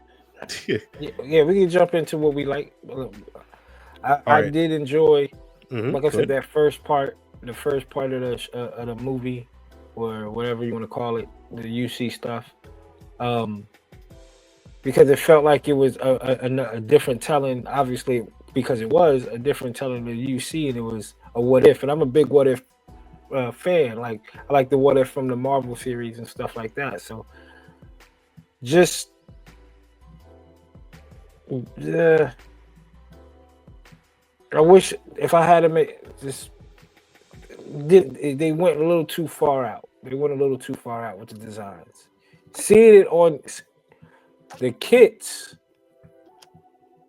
Yeah, we can jump into what we like. I did enjoy, like I said, that first part, the first part of the movie, or whatever you want to call it, the UC stuff, because it felt like it was a different telling. Obviously, because it was a different telling of the UC, and it was a what if. And I'm a big what if fan. Like I like the what if from the Marvel series and stuff like that. So just I wish if I had to make this, they went a little too far out. They went a little too far out with the designs. Seeing it on the kits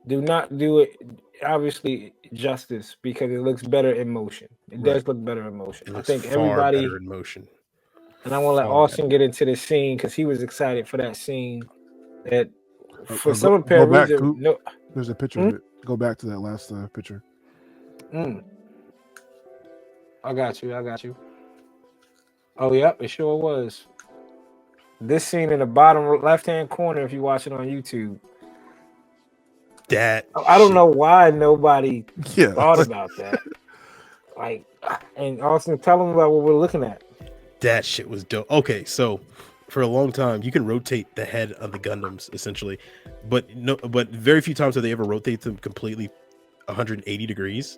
do not do it obviously justice, because it looks better in motion. It does look better in motion. I think everybody better in motion. And I want to let Austin get into the scene because he was excited for that scene. That for some apparent reason, no, there's a picture of it. Go back to that last picture. I got you. Oh, yep, it sure was. This scene in the bottom left-hand corner, if you watch it on YouTube. That I don't shit- know why nobody Yeah. thought about that. Like, and Austin, tell them about what we're looking at. That shit was dope. Okay, so for a long time, you can rotate the head of the Gundams essentially, but very few times do they ever rotate them completely 180 degrees.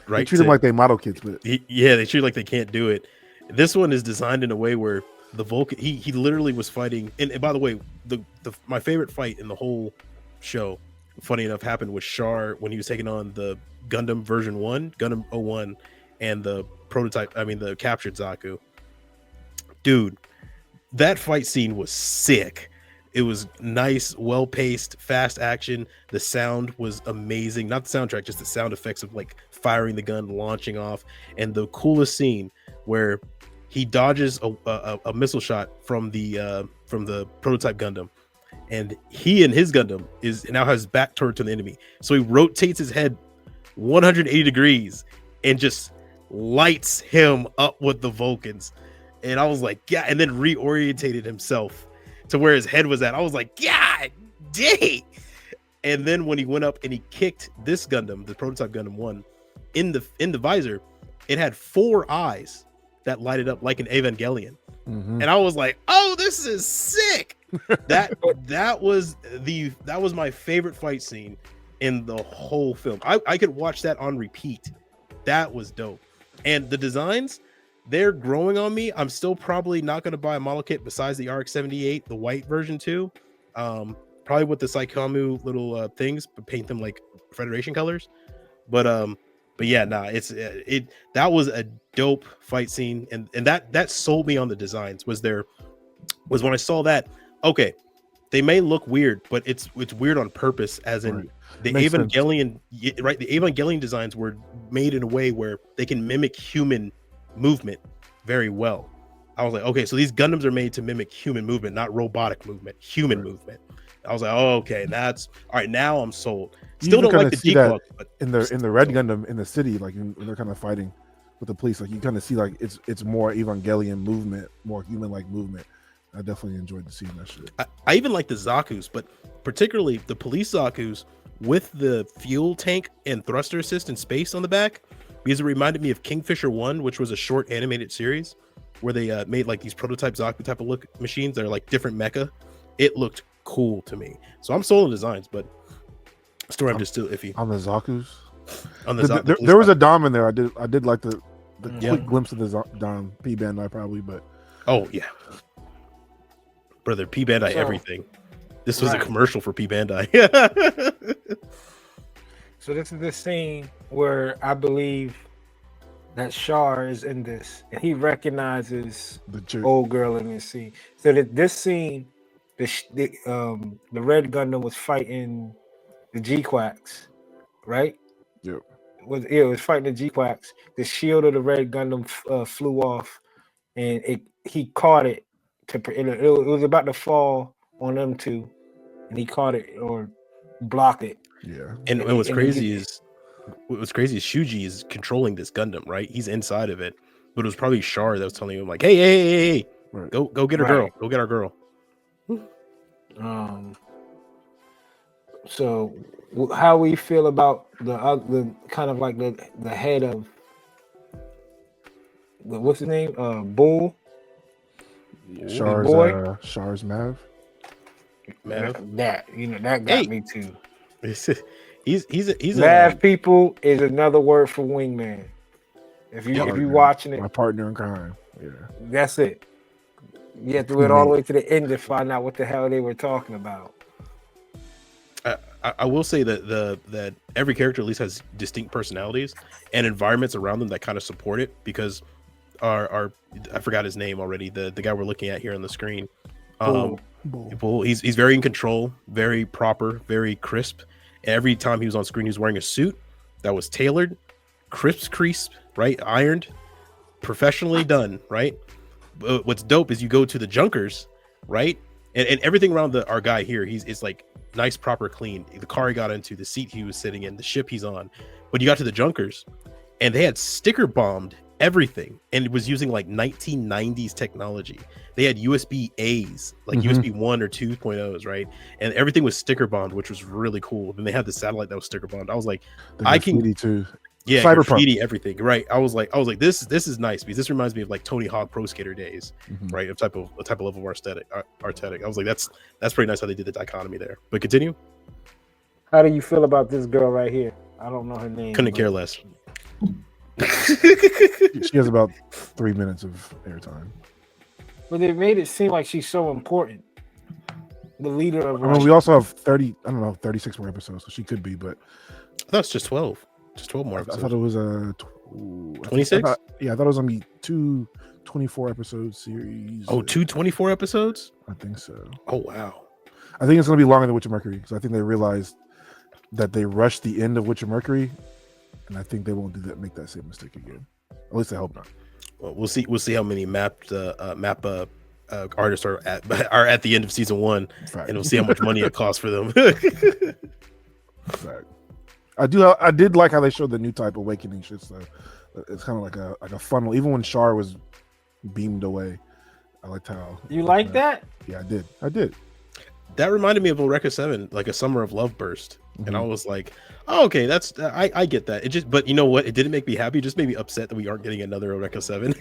Right? They treat them like they model kits, but yeah, they treat like they can't do it. This one is designed in a way where the Vulcan, he literally was fighting. And by the way, my favorite fight in the whole show, funny enough, happened with Char when he was taking on the Gundam version 1, Gundam 01, and the the captured Zaku. Dude, that fight scene was sick. It was nice, well-paced, fast action. The sound was amazing. Not the soundtrack, just the sound effects of like firing the gun, launching off. And the coolest scene where he dodges a missile shot from the prototype Gundam. And he and his Gundam now has his back turned to the enemy. So he rotates his head 180 degrees and just lights him up with the Vulcans. And I was like, yeah, and then reorientated himself to where his head was at. I was like, yeah, dang. And then when he went up and he kicked this Gundam, the prototype Gundam 1, in the visor, it had 4 eyes that lighted up like an Evangelion. mm-hmm. And I was like, oh, this is sick. That was my favorite fight scene in the whole film. I could watch that on repeat. That was dope. And the designs, they're growing on me. I'm still probably not going to buy a model kit besides the RX-78, the white version too. Probably with the Saikamu little things, but paint them like Federation colors. But yeah, nah, that was a dope fight scene, and that sold me on the designs. Was when I saw that, okay, they may look weird, but it's weird on purpose, as in the Makes Evangelion, right? The Evangelion designs were made in a way where they can mimic human movement very well. I was like, okay, so these Gundams are made to mimic human movement, not robotic movement, human movement. I was like, oh, okay, that's all right. Now I'm sold. Still don't like the debuff, but in the Red Gundam in the city, like when they're kind of fighting with the police, like you kind of see like it's more Evangelion movement, more human-like movement. I definitely enjoyed seeing that shit. I even like the Zaku's, but particularly the police Zaku's with the fuel tank and thruster assist in space on the back, because it reminded me of Kingfisher 1, which was a short animated series where they made like these prototype Zaku type of look machines that are like different mecha. It looked cool to me, so I'm sold on designs, but story I'm just still iffy On the Zaku's, on the there was a Dom in there. I did like the quick glimpse of the Dom P Bandai probably, but oh yeah, brother, P Bandai everything. This was a commercial for P Bandai. So this is the scene where I believe that Char is in this, and he recognizes the old girl in this scene. So that this scene, the Red Gundam was fighting the GQUUUUUX, right? Yep. It was fighting the GQUUUUUX. The shield of the Red Gundam flew off, and he caught it. It was about to fall on them two, and he caught it or blocked it. Yeah. And what's crazy is Shuji is controlling this Gundam, right? He's inside of it, but it was probably Char that was telling him like, hey, Right. go get our girl, go get our girl. So how we feel about the kind of like the head of what's his name? Bull. Char's Mav. That got me too. He's Mav people is another word for wingman. If you watching it, my partner in crime. Yeah, that's it. You have to wait all the way to the end to find out what the hell they were talking about. I will say that every character at least has distinct personalities and environments around them that kind of support it, because our I forgot his name already, the guy we're looking at here on the screen. Bull. He's very in control, very proper, very crisp. And every time he was on screen, he was wearing a suit that was tailored, crisp, right? Ironed, professionally done, right? But what's dope is you go to the Junkers, right? And everything around our guy here, it's like nice, proper, clean. The car he got into, the seat he was sitting in, the ship he's on. But you got to the Junkers, and they had sticker bombed everything, and it was using like 1990s technology. They had USB A's, like USB 1 or 2.0s, right? And everything was sticker bond, which was really cool. Then they had the satellite that was sticker bond. I was like, I can too. yeah, Cyberpunk. graffiti everything, right? I was like, this is nice because this reminds me of like Tony Hawk Pro Skater days, right? A type of level of aesthetic. I was like, that's pretty nice how they did the dichotomy there. But continue. How do you feel about this girl right here? I don't know her name. Couldn't care less. She has about 3 minutes of airtime. But they made it seem like she's so important. The leader of. I mean, we also have 36 more episodes, so she could be. But I thought it's just 12. Just 12 more episodes. I thought it was 26. I thought it was gonna be 2 24 episode series. Oh, 2 24 episodes. I think so. Oh wow. I think it's gonna be longer than Witcher Mercury because I think they realized that they rushed the end of Witcher Mercury, and I think they won't do that. Make that same mistake again. At least I hope not. Well, we'll see. We'll see how many map artists are at the end of season 1, Fact. and we'll see how much money it costs for them. Fact. I did like how they showed the new type awakening shit. So it's kind of like a funnel. Even when Char was beamed away, I liked how You like that? Yeah, I did. That reminded me of Eureka 7, like a Summer of Love burst, and I was like, "Oh, okay, that's I get that." It just, but you know what? It didn't make me happy. It just made me upset that we aren't getting another Eureka 7.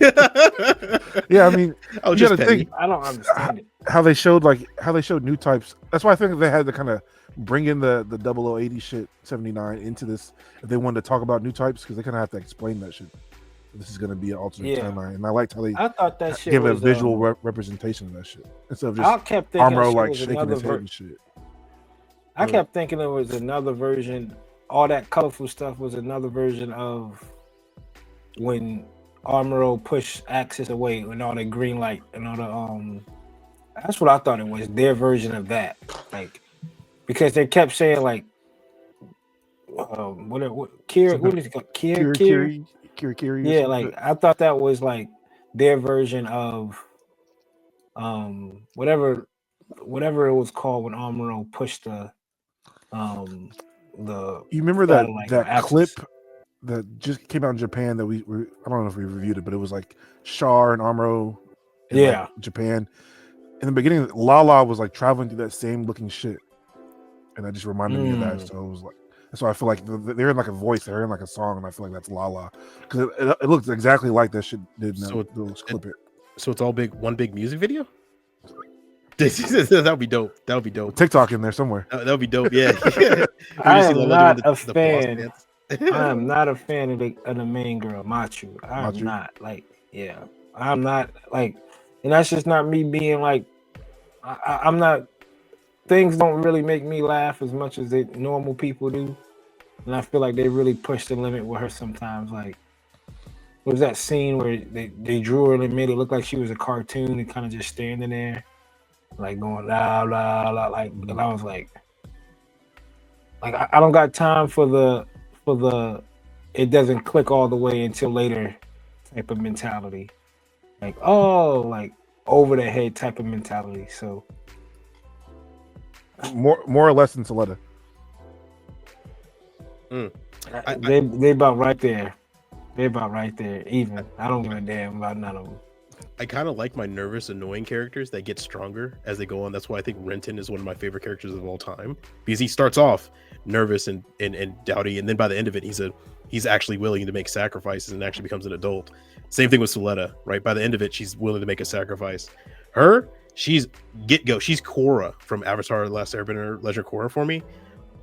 Yeah, I mean, I was just petty. I don't understand it. how they showed new types. That's why I think they had to kind of bring in the 0080 shit 79 into this if they wanted to talk about new types because they kind of have to explain that shit. This is going to be an alternate timeline, and I liked how they I thought that shit give was, a visual representation of that shit instead of I just kept thinking Armor that shit like was shaking another his head and shit. I kept thinking it was another version. All that colorful stuff was another version of when Armoro pushed Axis away and all the green light and all the That's what I thought it was. Their version of that, like because they kept saying like what is it called? Kiri. Yeah, like I thought that was like their version of whatever it was called when Amuro pushed the you remember that clip that just came out in Japan that we I don't know if we reviewed it, but it was like Char and Amuro in like Japan. In the beginning, Lala was like traveling through that same looking shit, and that just reminded me of that. So it was like, so I feel like they're in like a voice, they're in like a song, and I feel like that's Lala because it looks exactly like that shit did. So clip it. So it's all one big music video. That would be dope. That would be dope. TikTok in there somewhere. That would be dope. Yeah. I am not a fan. I am not a fan of the main girl, Machu. I'm not like, I'm not like, and that's just not me being like, I'm not. Things don't really make me laugh as much as normal people do, and I feel like they really push the limit with her sometimes. Like, what was that scene where they drew her and made it look like she was a cartoon and kind of just standing there, like going la la la, like, and I was like I don't got time for the it doesn't click all the way until later type of mentality, like like over the head type of mentality. So more or less than Soletta. They about right there. They're about right there. Even I don't give a damn about none of them. I kind of like my nervous, annoying characters that get stronger as they go on. That's why I think Renton is one of my favorite characters of all time, because he starts off nervous and dowdy, and then by the end of it, he's actually willing to make sacrifices and actually becomes an adult. Same thing with Soletta, right? By the end of it, she's willing to make a sacrifice. She's Korra from Avatar: The Last Airbender, Legend of Korra for me.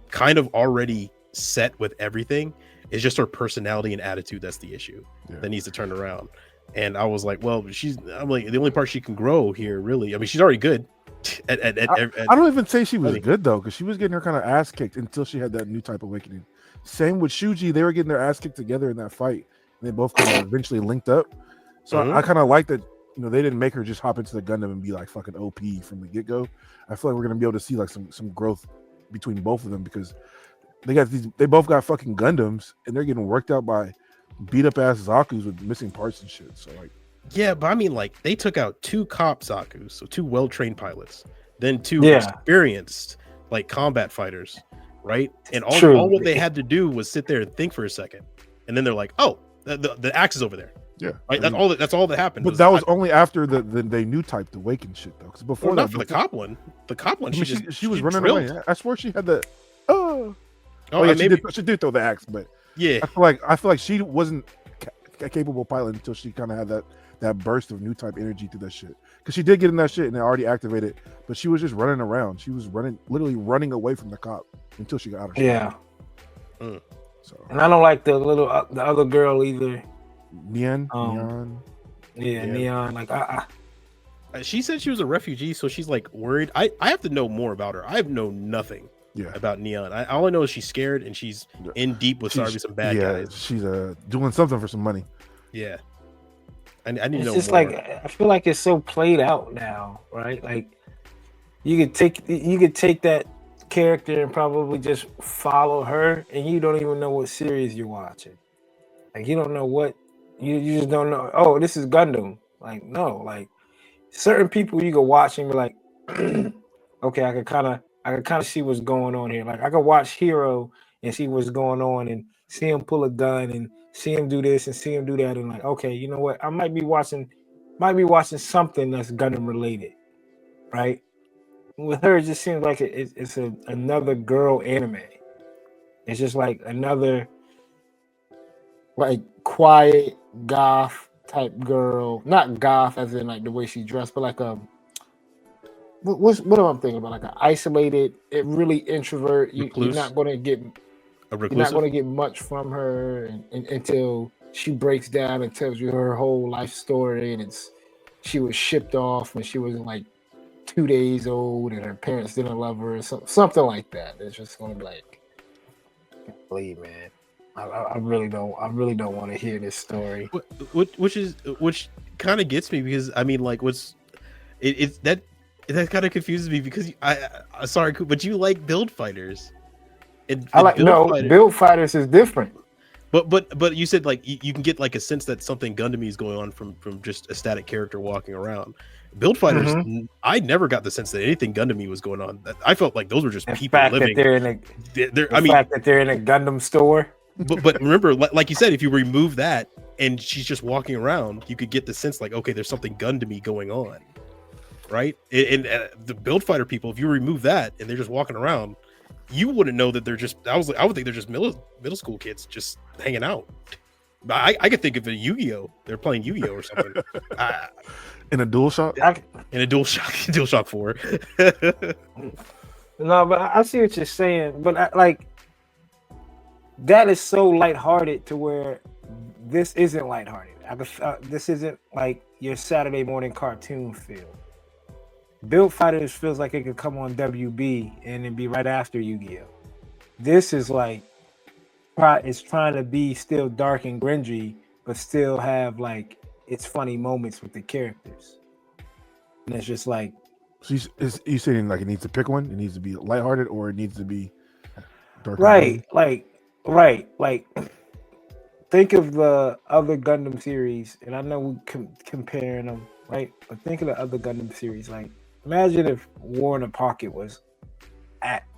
Kind of already set with everything. It's just her personality and attitude that's the issue that needs to turn around. And I was like, well, I'm like, the only part she can grow here, really. I mean, she's already good. I don't even say she was good though, because she was getting her kind of ass kicked until she had that new type awakening. Same with Shuji, they were getting their ass kicked together in that fight, and they both kind of eventually linked up. So I kind of like that. You know, they didn't make her just hop into the Gundam and be like fucking OP from the get go. I feel like we're gonna be able to see like some growth between both of them because they both got fucking Gundams and they're getting worked out by beat up ass Zaku's with missing parts and shit. So like, yeah, but I mean, like they took out 2 cop Zaku's, so 2 well-trained pilots, then 2 experienced like combat fighters, right? And all what they had to do was sit there and think for a second, and then they're like, oh, the axe is over there. Yeah, Right. That's all that happened. But that was only after they new typed the Waken shit though. Because before that, not for the cop one. The cop one, I mean, she was running drilled. away. I swear she had the. Oh yeah, she did throw the axe, but yeah, I feel like she wasn't a capable pilot until she kind of had that burst of new type energy through that shit. Because she did get in that shit and it already activated, but she was just running around. She was literally running away from the cop until she got out of shit. Yeah. So. And I don't like the other girl either. Neon. Yeah, Neon. Like she said she was a refugee, so she's like worried. I have to know more about her. I have known nothing. About Neon. All I know is she's scared and she's in deep with some bad guys. She's doing something for some money. Yeah. I need to know just more. Like I feel like it's so played out now, right? Like you could take that character and probably just follow her, and you don't even know what series you're watching. Like you don't know what you just don't know. Oh, this is Gundam. Like no, like certain people you can watch and be like, okay, I could kind of see what's going on here. Like I could watch Hero and see what's going on and see him pull a gun and see him do this and see him do that, and like, okay, you know what? I might be watching something that's Gundam related, right? With her, it just seems like it's another girl anime. It's just like another like quiet goth type girl, not goth as in like the way she dressed, but like what am I thinking about? Like an isolated, really introvert. You're not going to get much from her until she breaks down and tells you her whole life story, and she was shipped off when she was like 2 days old, and her parents didn't love her, or something like that. It's just going to be like, I can't believe, man. I really don't want to hear this story. Which kind of gets me, because I mean, like, that kind of confuses me, because I sorry, but you like build fighters. Build fighters is different. But you said like you can get like a sense that something Gundam is going on from just a static character walking around. Build fighters, I never got the sense that anything Gundam was going on. I felt like those were just people living. Fact that they're in a Gundam store. But remember, like you said, if you remove that and she's just walking around, you could get the sense like, okay, there's something Gundam-y going on, right? And the build fighter people, if you remove that and they're just walking around, you wouldn't know that they're just. I would think they're just middle school kids just hanging out. I could think of a Yu-Gi-Oh. They're playing Yu-Gi-Oh or something. In a DualShock? In a DualShock 4. No, but I see what you're saying. But that is so lighthearted to where this isn't lighthearted. This isn't like your Saturday morning cartoon feel. Build Fighters feels like it could come on WB and then be right after Yu-Gi-Oh. This is like it's trying to be still dark and grungy, but still have like its funny moments with the characters. And it's just like, so you saying like it needs to pick one? It needs to be lighthearted, or it needs to be dark? Right. Like think of the other Gundam series, and I know we comparing them, right? But think of the other Gundam series. Like, imagine if War in the Pocket was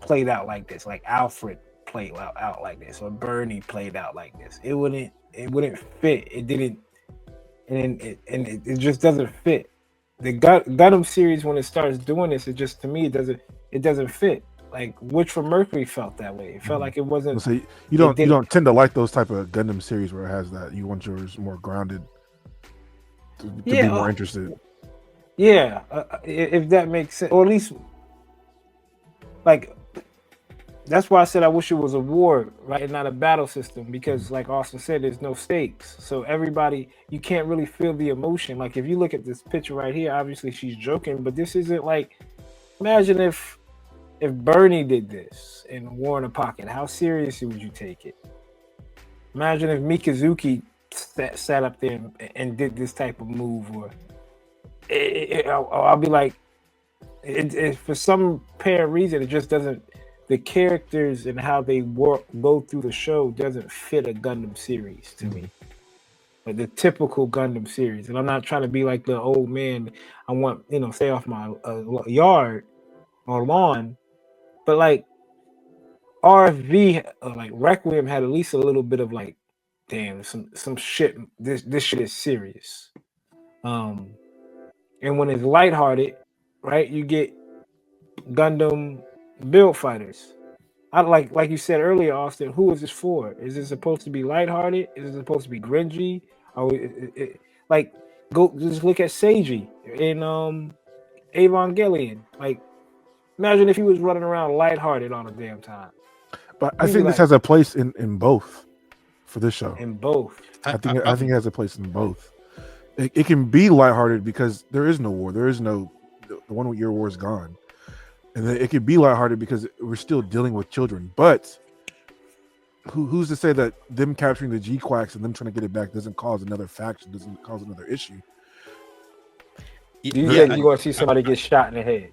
played out like this, like Alfred played out like this, or Bernie played out like this. It wouldn't fit. It didn't, and it just doesn't fit. The Gundam series, when it starts doing this, it just, to me, it doesn't fit. Like Witch from Mercury felt that way. It felt like it wasn't. So you don't tend to like those type of Gundam series where it has that. You want yours more grounded to be more interested. Yeah, if that makes sense, or at least like that's why I said I wish it was a war, right, and not a battle system, because like Austin said, there's no stakes. So everybody, you can't really feel the emotion. Like if you look at this picture right here, obviously she's joking, but this isn't like. Imagine if Bernie did this in War in the Pocket, how seriously would you take it? Imagine if Mikazuki sat up there and did this type of move, or I'll be like, for some apparent reason, it just doesn't. The characters and how they go through the show doesn't fit a Gundam series to me. Like the typical Gundam series. And I'm not trying to be like the old man. I want, stay off my yard or lawn. But like RFV, like Requiem had at least a little bit of like damn, some shit. This shit is serious. And when it's lighthearted, right? You get Gundam build fighters. I like you said earlier, Austin. Who is this for? Is it supposed to be lighthearted? Is it supposed to be cringy? Or like go just look at Seiji in Evangelion. Like imagine if he was running around lighthearted all the damn time. But I think this has a place in both for this show. In both, I think it has a place in both. It can be lighthearted because there is no war. There is no the 1 year war is gone. And then it could be lighthearted because we're still dealing with children. But who's to say that them capturing the GQUUUUUX and them trying to get it back doesn't cause another faction, doesn't cause another issue? Do you think you're going to see somebody get shot in the head?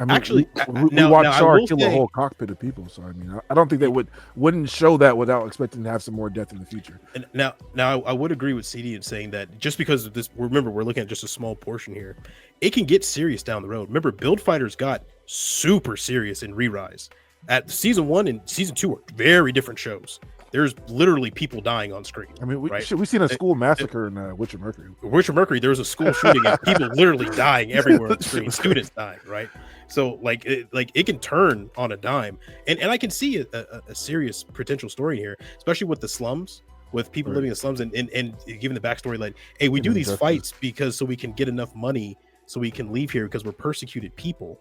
I mean, actually, we watched Char kill a whole cockpit of people. So I mean, I don't think they wouldn't show that without expecting to have some more death in the future. And now I would agree with CD in saying that just because of this, remember we're looking at just a small portion here. It can get serious down the road. Remember, Build Fighters got super serious in Re-Rise. At season 1 and season 2 are very different shows. There's literally people dying on screen. I mean, we've seen a school massacre in Witcher Mercury. Witcher Mercury, there was a school shooting and people literally dying everywhere on the screen. Students dying, right? So it can turn on a dime, and I can see a serious potential story here, especially with the slums, with people living in slums, and giving the backstory like, hey, we do these fights because so we can get enough money so we can leave here because we're persecuted people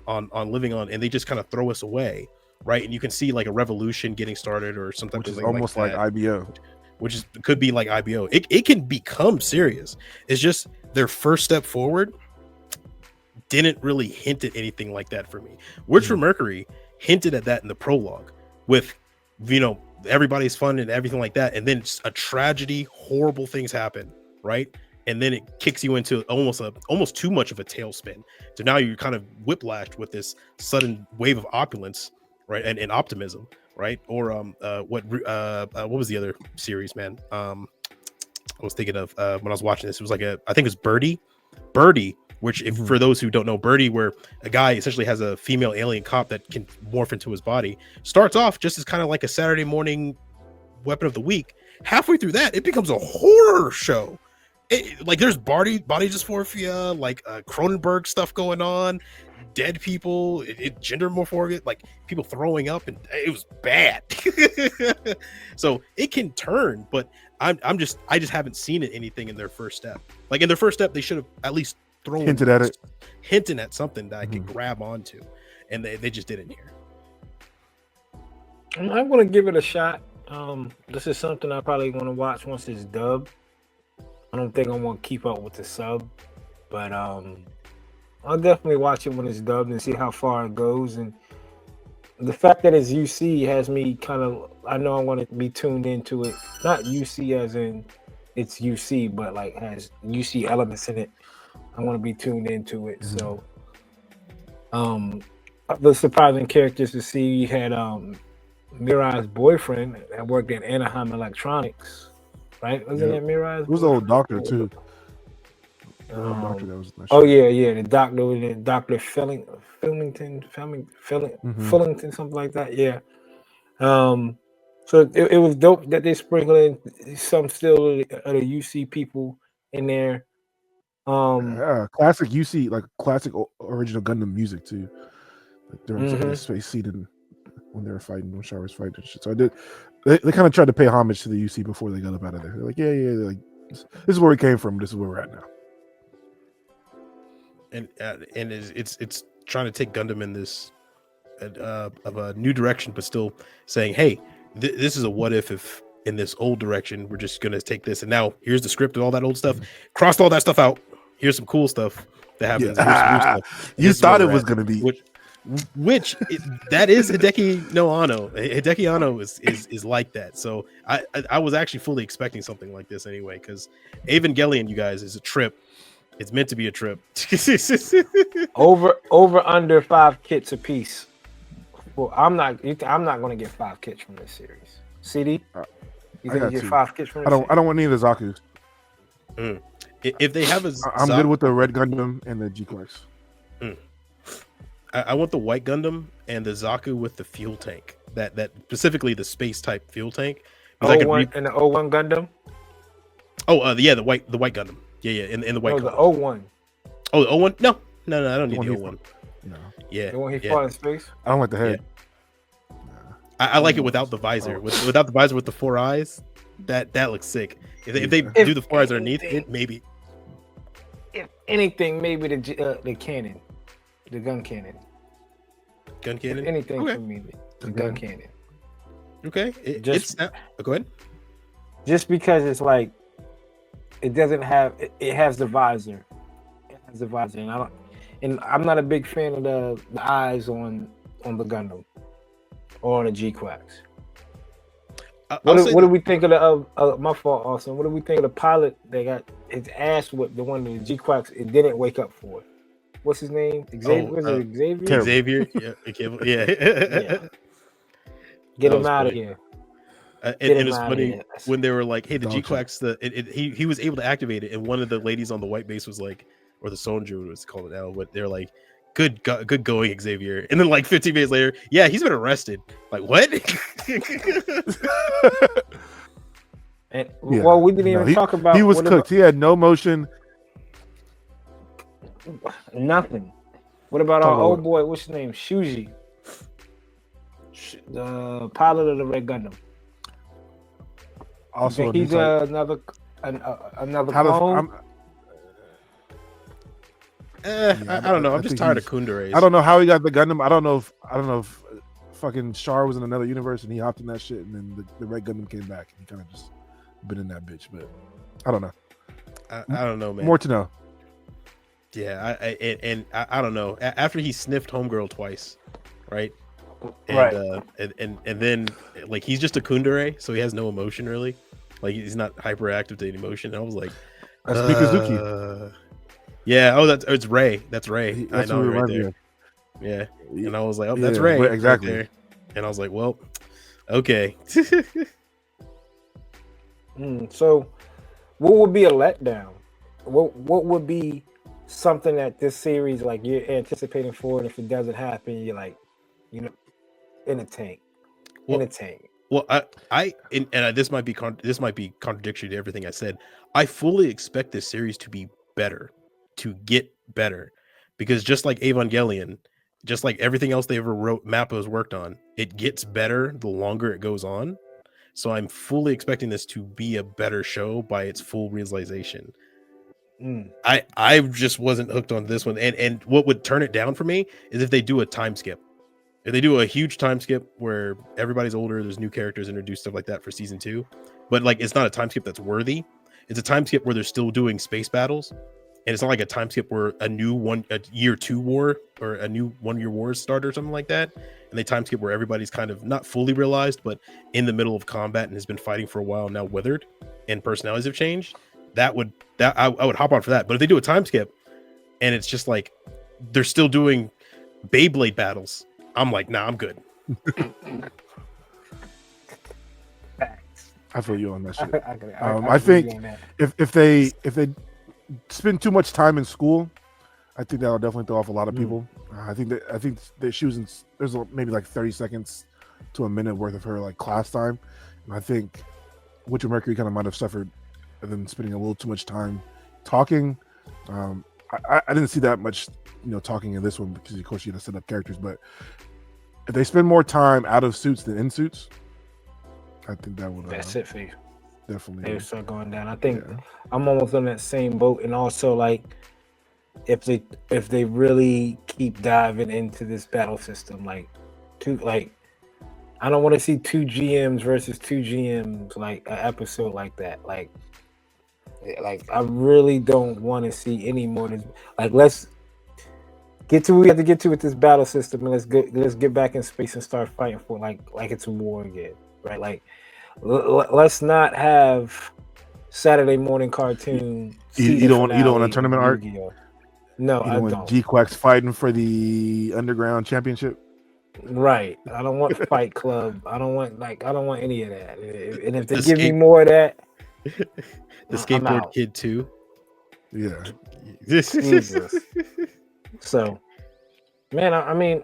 on living on, and they just kind of throw us away, right? And you can see like a revolution getting started or something, which is almost like IBO, which could be like IBO. It can become serious. It's just their first step forward didn't really hint at anything like that for me. Witcher Mercury hinted at that in the prologue with, everybody's fun and everything like that, and then a tragedy, horrible things happen, right? And then it kicks you into almost too much of a tailspin. So now you're kind of whiplashed with this sudden wave of opulence, right, and optimism, right? Or what was the other series, man? I was thinking of when I was watching this. It was like I think it was Birdie. Which, if for those who don't know, Birdie, where a guy essentially has a female alien cop that can morph into his body, starts off just as kind of like a Saturday morning weapon of the week. Halfway through that, it becomes a horror show. Like there's body dysmorphia, like Cronenberg stuff going on, dead people, gender morphorgia, like people throwing up, and it was bad. So it can turn, but I just haven't seen it anything in their first step. Like in their first step, they should have at least hinting at something that I could grab onto, and they just didn't here. I'm gonna give it a shot. This is something I probably want to watch once it's dubbed. I don't think I want to keep up with the sub, but I'll definitely watch it when it's dubbed and see how far it goes. And the fact that it's UC has me kind of, I know I want to be tuned into it. Not UC as in it's UC, but like has UC elements in it. I want to be tuned into it. So the surprising characters to see, you had Mirai's boyfriend that worked at Anaheim Electronics, right? Wasn't it Mirai's? It was the old doctor too. Doctor that was the doctor was Dr. Fillington, something like that. Yeah. So it was dope that they sprinkled in some still of the UC people in there. Classic UC, like classic original Gundam music too. Like during the space scene and when they were fighting, when Char was fighting and shit. So they kind of tried to pay homage to the UC before they got up out of there. They're like, yeah, like this is where we came from. This is where we're at now. And it's trying to take Gundam in this of a new direction, but still saying, hey, this is a what if in this old direction we're just gonna take this, and now here's the script and all that old stuff. Crossed all that stuff out. Here's some cool stuff that happens. Stuff. You thought it was gonna be which that is Hideki no Anno. Hideki Anno is like that. So I was actually fully expecting something like this anyway, because Evangelion, you guys, is a trip. It's meant to be a trip. over under 5 kits a piece. Well, I'm not going to get 5 kits from this series. CD, you think you get 5 kits from this? I don't want any of the Zaku's. If they have I'm good with the red Gundam and the GQUUUUX. I want the white Gundam and the Zaku with the fuel tank. That specifically the space type fuel tank, Because I could 01 read. and the 01 Gundam. Oh, yeah, the white Gundam. Yeah, in the white. No, the color. 01. Oh, the 01? No, I don't The need one the he 01. No, Yeah, The one he yeah. fought in space. I don't like the head. I like it without the visor. Oh. Without the visor with the 4 eyes, that looks sick. If they If do the 4 eyes underneath, anything- maybe. If anything, maybe the cannon, the gun cannon. Gun If cannon. anything Okay. for me, the gun cannon. Okay, Just- it's not. Go ahead. Just because it's like it doesn't have it has the visor. It has the visor, and I'm not a big fan of the eyes on the Gundam or the GQUUUUUX. What do we think of the my fault, Austin? What do we think of the pilot that got his ass whipped? The one in the GQUUUUUX, it didn't wake up for it. What's his name? Xavier? Was it Xavier? Terrible. Xavier. Yeah. Get That him was out of funny. here. And Get him it's outta funny here. when they were like, "Hey, the Dog GQUUUUX, he was able to activate it," and one of the ladies on the white base was like, or the Sonju was called it now, but they're like, "Good going, Xavier." And then like 15 minutes later, yeah, he's been arrested. Like what? And Yeah. well, we didn't No, even talk about He was what cooked. He had no motion. about- nothing. What about Talk our about old what? boy? What's his name? Shuji, the pilot of the Red Gundam. Also, Think he's another how the, clone. I don't know. I'm I just think tired of he's- Kunderes. I don't know how he got the Gundam. I don't know if fucking Char was in another universe and he hopped in that shit, and then the Red Gundam came back and he kind of just been in that bitch. But I don't know. I don't know, man. More to know. Yeah, I don't know. After he sniffed Homegirl twice, right? And, Right. And then like he's just a Kundere, so he has no emotion really. Like he's not hyperactive to any emotion. And I was like, That's Mikazuki. Yeah. Oh, it's Ray. That's Ray. I That's know who he right reminds me there. of. Yeah. And I was like, oh, that's Yeah, Ray. right, exactly. Right there. And I was like, well, okay. So, what would be a letdown? What would be something that this series like you're anticipating for, and if it doesn't happen, you're like, in a tank, Well, in a tank. Well, this might be contradictory to everything I said. I fully expect this series to be better, to get better, because just like Evangelion, just like everything else they ever wrote, Mappa's worked on, it gets better the longer it goes on. So I'm fully expecting this to be a better show by its full realization. I just wasn't hooked on this one, and what would turn it down for me is if they do a time skip. If they do a huge time skip where everybody's older, there's new characters introduced, stuff like that for season 2, but like it's not a time skip that's worthy. It's a time skip where they're still doing space battles, and it's not like a time skip where a year 2 war or a new 1 year war start or something like that. And they time skip where everybody's kind of not fully realized, but in the middle of combat and has been fighting for a while now, withered, and personalities have changed. I would hop on for that. But if they do a time skip and it's just like they're still doing Beyblade battles, I'm like, nah, I'm good. Facts. I feel you on that shit. I think on that. if they spend too much time in school, I think that'll definitely throw off a lot of people. I think that she was in, there's maybe like 30 seconds to a minute worth of her like class time, and I think Witcher Mercury kind of might have suffered and then spending a little too much time talking. I didn't see that much talking in this one because of course you had to set up characters, but if they spend more time out of suits than in suits, I think that would That's it for you. definitely They start going down. I think I'm almost on that same boat, and also like if they really keep diving into this battle system, I don't want to see 2 GMs versus 2 GMs like an episode like that. Like I really don't want to see any more. Like let's get to what we have to get to with this battle system, and let's get back in space and start fighting for like it's a war again, right? Like let's not have Saturday morning cartoon. You don't want a tournament arc? No, You I don't want don't. GQUUUUUX fighting for the underground championship? Right. I don't want Fight Club. I don't want any of that. And if they The give me skate- more of that, The I'm skateboard out. kid too. Yeah. Jesus. So, man, I mean,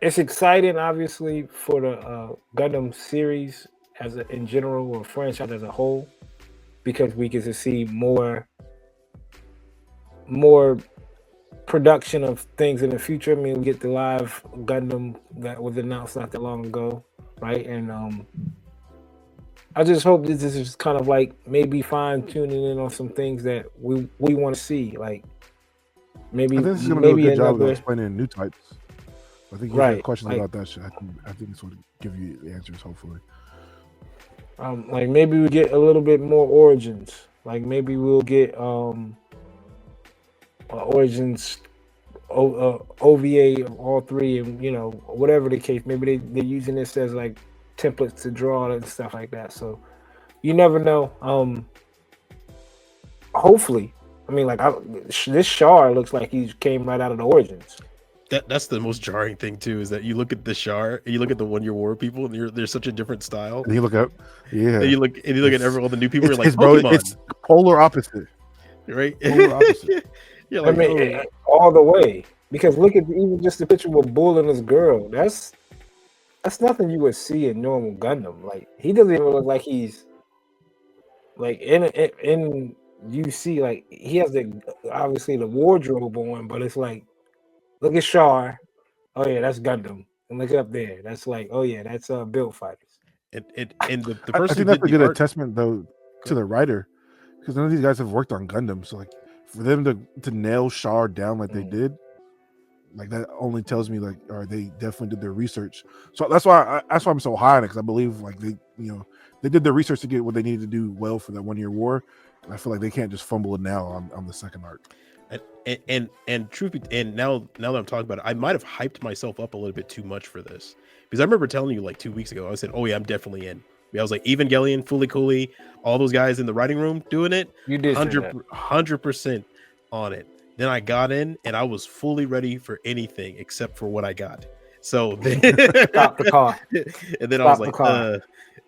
it's exciting, obviously, for the Gundam series in general, or franchise as a whole, because we get to see more production of things in the future. I mean, we get the live Gundam that was announced not that long ago, right? And I just hope this is kind of like maybe fine tuning in on some things that we want to see, like maybe I think this is going to do a good job of another explaining new types. I think if you right, have questions like about that shit, I think this would give you the answers, hopefully. like maybe we get a little bit more origins. Like maybe we'll get origins OVA of all three, and you know, whatever the case, maybe they're using this as like templates to draw and stuff like that. So you never know. Hopefully, I mean, like this Char looks like he came right out of the origins. That's the most jarring thing too, is that you look at the Char and you look at the 1 Year War people, and there's such a different style. And you look up, yeah. And you look at all the new people. You're like, it's, bro, Pokemon, it's polar opposite, right? Polar opposite. You're like, I mean, all the way, because look at even just the picture with Bull and his girl. That's nothing you would see in normal Gundam. Like he doesn't even look like he's like in you see, like he has obviously the wardrobe on, but it's like, look at Char. Oh yeah, that's Gundam. And look up there. That's like, oh yeah, that's Build Fighters. and the I person think that's a good attestament though to the writer, because none of these guys have worked on Gundam. So like for them to nail Char down like they did, like that only tells me like, all right, they definitely did their research. So that's why I'm so high on it, because I believe like they did their research to get what they needed to do well for that 1 Year War. And I feel like they can't just fumble it now on the second arc. And truth be, and now that I'm talking about it, I might have hyped myself up a little bit too much for this, because I remember telling you like 2 weeks ago, I said, oh yeah, I'm definitely in. I was like, Evangelion, Fooly Cooley, all those guys in the writing room doing it. You did 100% on it. Then I got in and I was fully ready for anything except for what I got. So Stop the car. And then I was like,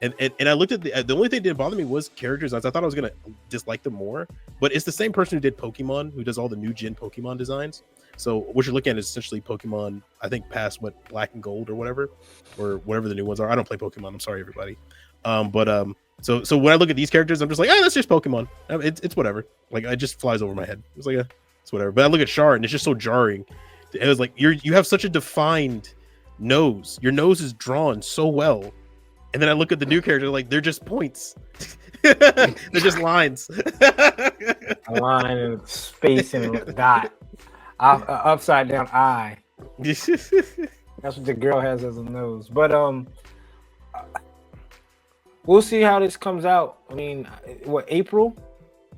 and I looked at the only thing that didn't bother me was characters. I thought I was gonna dislike them more, but it's the same person who did Pokemon, who does all the new gen Pokemon designs. So what you're looking at is essentially Pokemon, I think past Black and Gold or whatever the new ones are. I don't play Pokemon. I'm sorry, everybody. So when I look at these characters, I'm just like, that's just Pokemon. It's whatever. Like it just flies over my head. It's like it's whatever. But I look at Char and it's just so jarring. It was like you have such a defined nose. Your nose is drawn so well. And then I look at the new character, like they're just points. They're just lines. A line and space and a dot. Upside down eye. That's what the girl has as a nose. But we'll see how this comes out. I mean, what, April?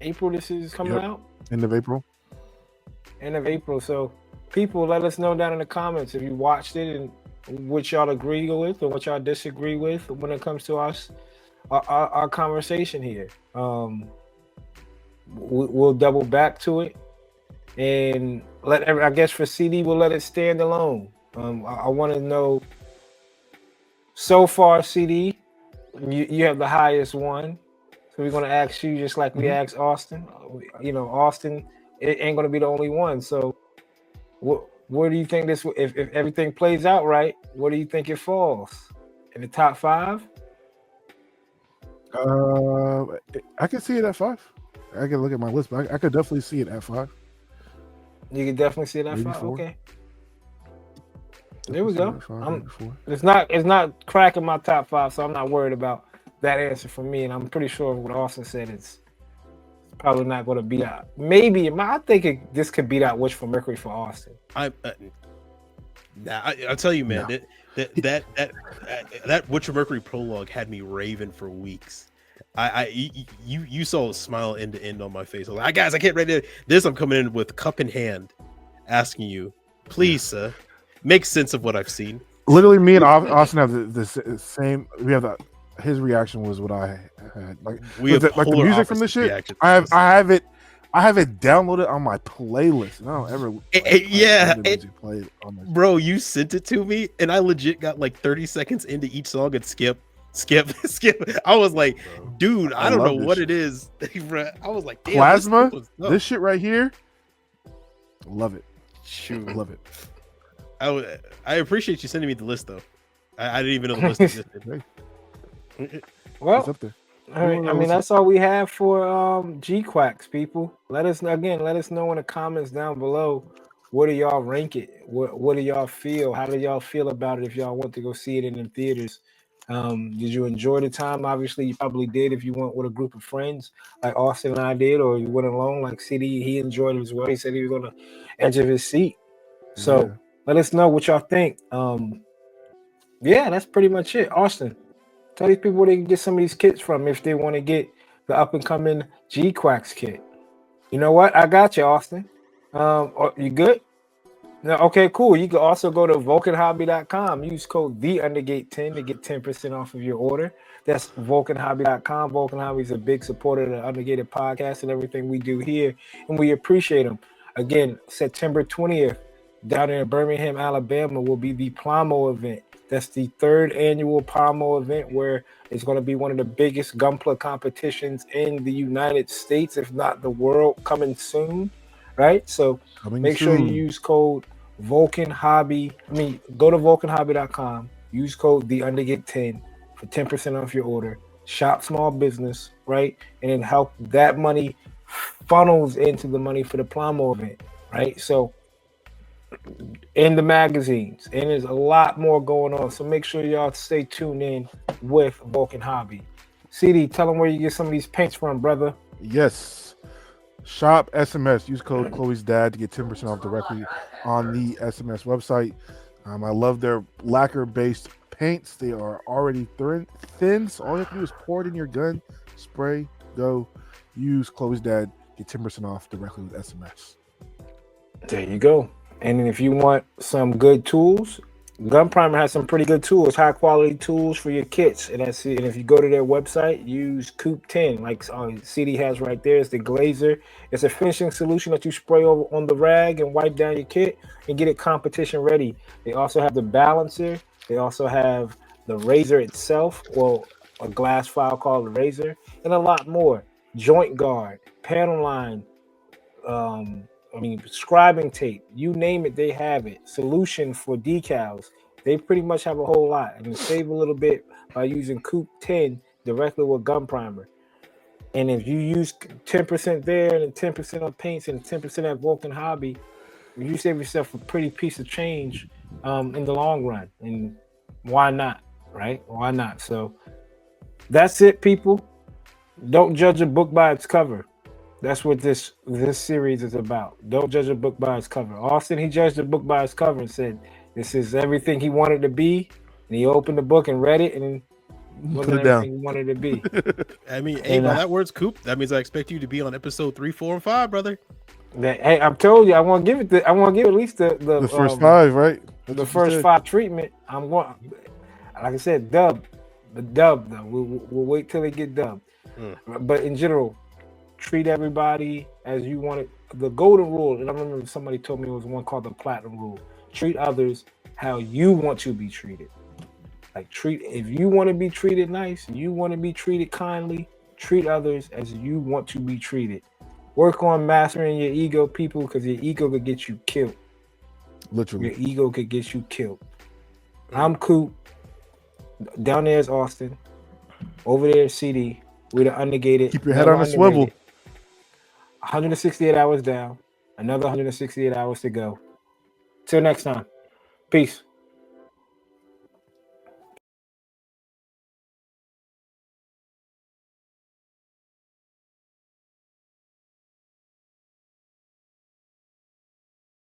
April this is coming out? End of April. End of April. So people, let us know down in the comments if you watched it and what y'all agree with or what y'all disagree with when it comes to our conversation here. We'll double back to it, and I guess for CD we'll let it stand alone. I want to know, so far, CD, you have the highest one, so we're going to ask you just like we asked Austin. You know, Austin, it ain't going to be the only one. So where do you think this, if everything plays out right, where do you think it falls? In the top 5? I can see it at 5. I can look at my list, but I could definitely see it at 5. You can definitely see it at Maybe 5. 4. Okay. There we go. 5, it's not cracking my top 5, so I'm not worried about that answer for me. And I'm pretty sure what Austin said, it's probably not going to beat out. Maybe I think this could beat out Wish for Mercury for Austin. I'll tell you, man. No. That Witcher Mercury prologue had me raving for weeks. You saw a smile end to end on my face. I was like, guys, I can't read this. I'm coming in with cup in hand, asking you, please, sir, make sense of what I've seen. Literally, me and Austin have the same. We have his reaction was what I had. Like the music from this shit. I have it downloaded on my playlist. And I don't ever play on this. Bro, you sent it to me, and I legit got like 30 seconds into each song and skip. I was like, dude, I don't know what it is. I was like, damn, Plasma, this shit right here. Love it. Shoot, love it. I appreciate you sending me the list though. I didn't even know the list existed. He's Well, up there. I mean that's all we have for GQUUUUUUX, people. Let us know in the comments down below. What do y'all rank it? What do y'all feel? How do y'all feel about it if y'all want to go see it in the theaters? Did you enjoy the time? Obviously, you probably did if you went with a group of friends like Austin and I did, or you went alone like CD. He enjoyed it as well. He said he was on the edge of his seat. So let us know what y'all think. Yeah, that's pretty much it. Austin, tell these people where they can get some of these kits from if they want to get the up and coming GQUUUUUX kit. You know what? I got you, Austin. You good? No, okay, cool. You can also go to vulcanhobby.com. Use code TheUndergate10 to get 10% off of your order. That's vulcanhobby.com. Vulcan Hobby is a big supporter of the Undergated podcast and everything we do here, and we appreciate them. Again, September 20th, down in Birmingham, Alabama, will be the Plomo event. That's the 3rd annual Plomo event, where it's going to be one of the biggest gunpla competitions in the United States, if not the world, coming soon. Right? So make sure you use code Vulcan Hobby. Go to vulcanhobby.com, use code TheUndergate10 for 10% off your order. Shop small business, right? And then help that money funnels into the money for the Plomo event, right? So in the magazines, and there's a lot more going on. So make sure y'all stay tuned in with Vulcan Hobby. CD, tell them where you get some of these paints from, brother. Yes. Shop SMS. Use code Chloe's Dad to get 10% off directly on the SMS website. I love their lacquer-based paints. They are already thin, so all you have to do is pour it in your gun, spray, go. Use Chloe's Dad, get 10% off directly with SMS. There you go. And then if you want some good tools, Gun Primer has some pretty good tools, high quality tools for your kits. And that's it. And if you go to their website, use COOP10, like CD has right there. It's the glazer. It's a finishing solution that you spray over on the rag and wipe down your kit and get it competition ready. They also have the balancer. They also have the razor itself, or a glass file called the razor, and a lot more. Joint guard, panel line, scribing tape, you name it, they have it. Solution for decals, they pretty much have a whole lot. And save a little bit by using Coop 10 directly with Gun Primer. And if you use 10% there and 10% on paints and 10% at Vulcan Hobby, you save yourself a pretty piece of change in the long run. And why not, right? Why not? So that's it, people. Don't judge a book by its cover. That's what this series is about. Don't judge a book by its cover. Austin, he judged the book by its cover and said, this is everything he wanted to be. And he opened the book and read it, and wasn't everything he wanted to be. I mean, hey, by that word's Coop, that means I expect you to be on episode 3, 4, and 5, brother. Hey, I've told you, I want to give at least the first 5, right? That's the first 5 treatment. I'm going, like I said, the dub though. We'll wait till they get dubbed. But in general, treat everybody as you want it. The golden rule, and I remember somebody told me it was one called the platinum rule. Treat others how you want to be treated. Like if you want to be treated nice, you want to be treated kindly, treat others as you want to be treated. Work on mastering your ego, people, because your ego could get you killed. Literally. Your ego could get you killed. I'm Coop. Down there is Austin. Over there is CD. We're the Undergated. Keep your head on a swivel. 168 hours down. Another 168 hours to go. Till next time. Peace.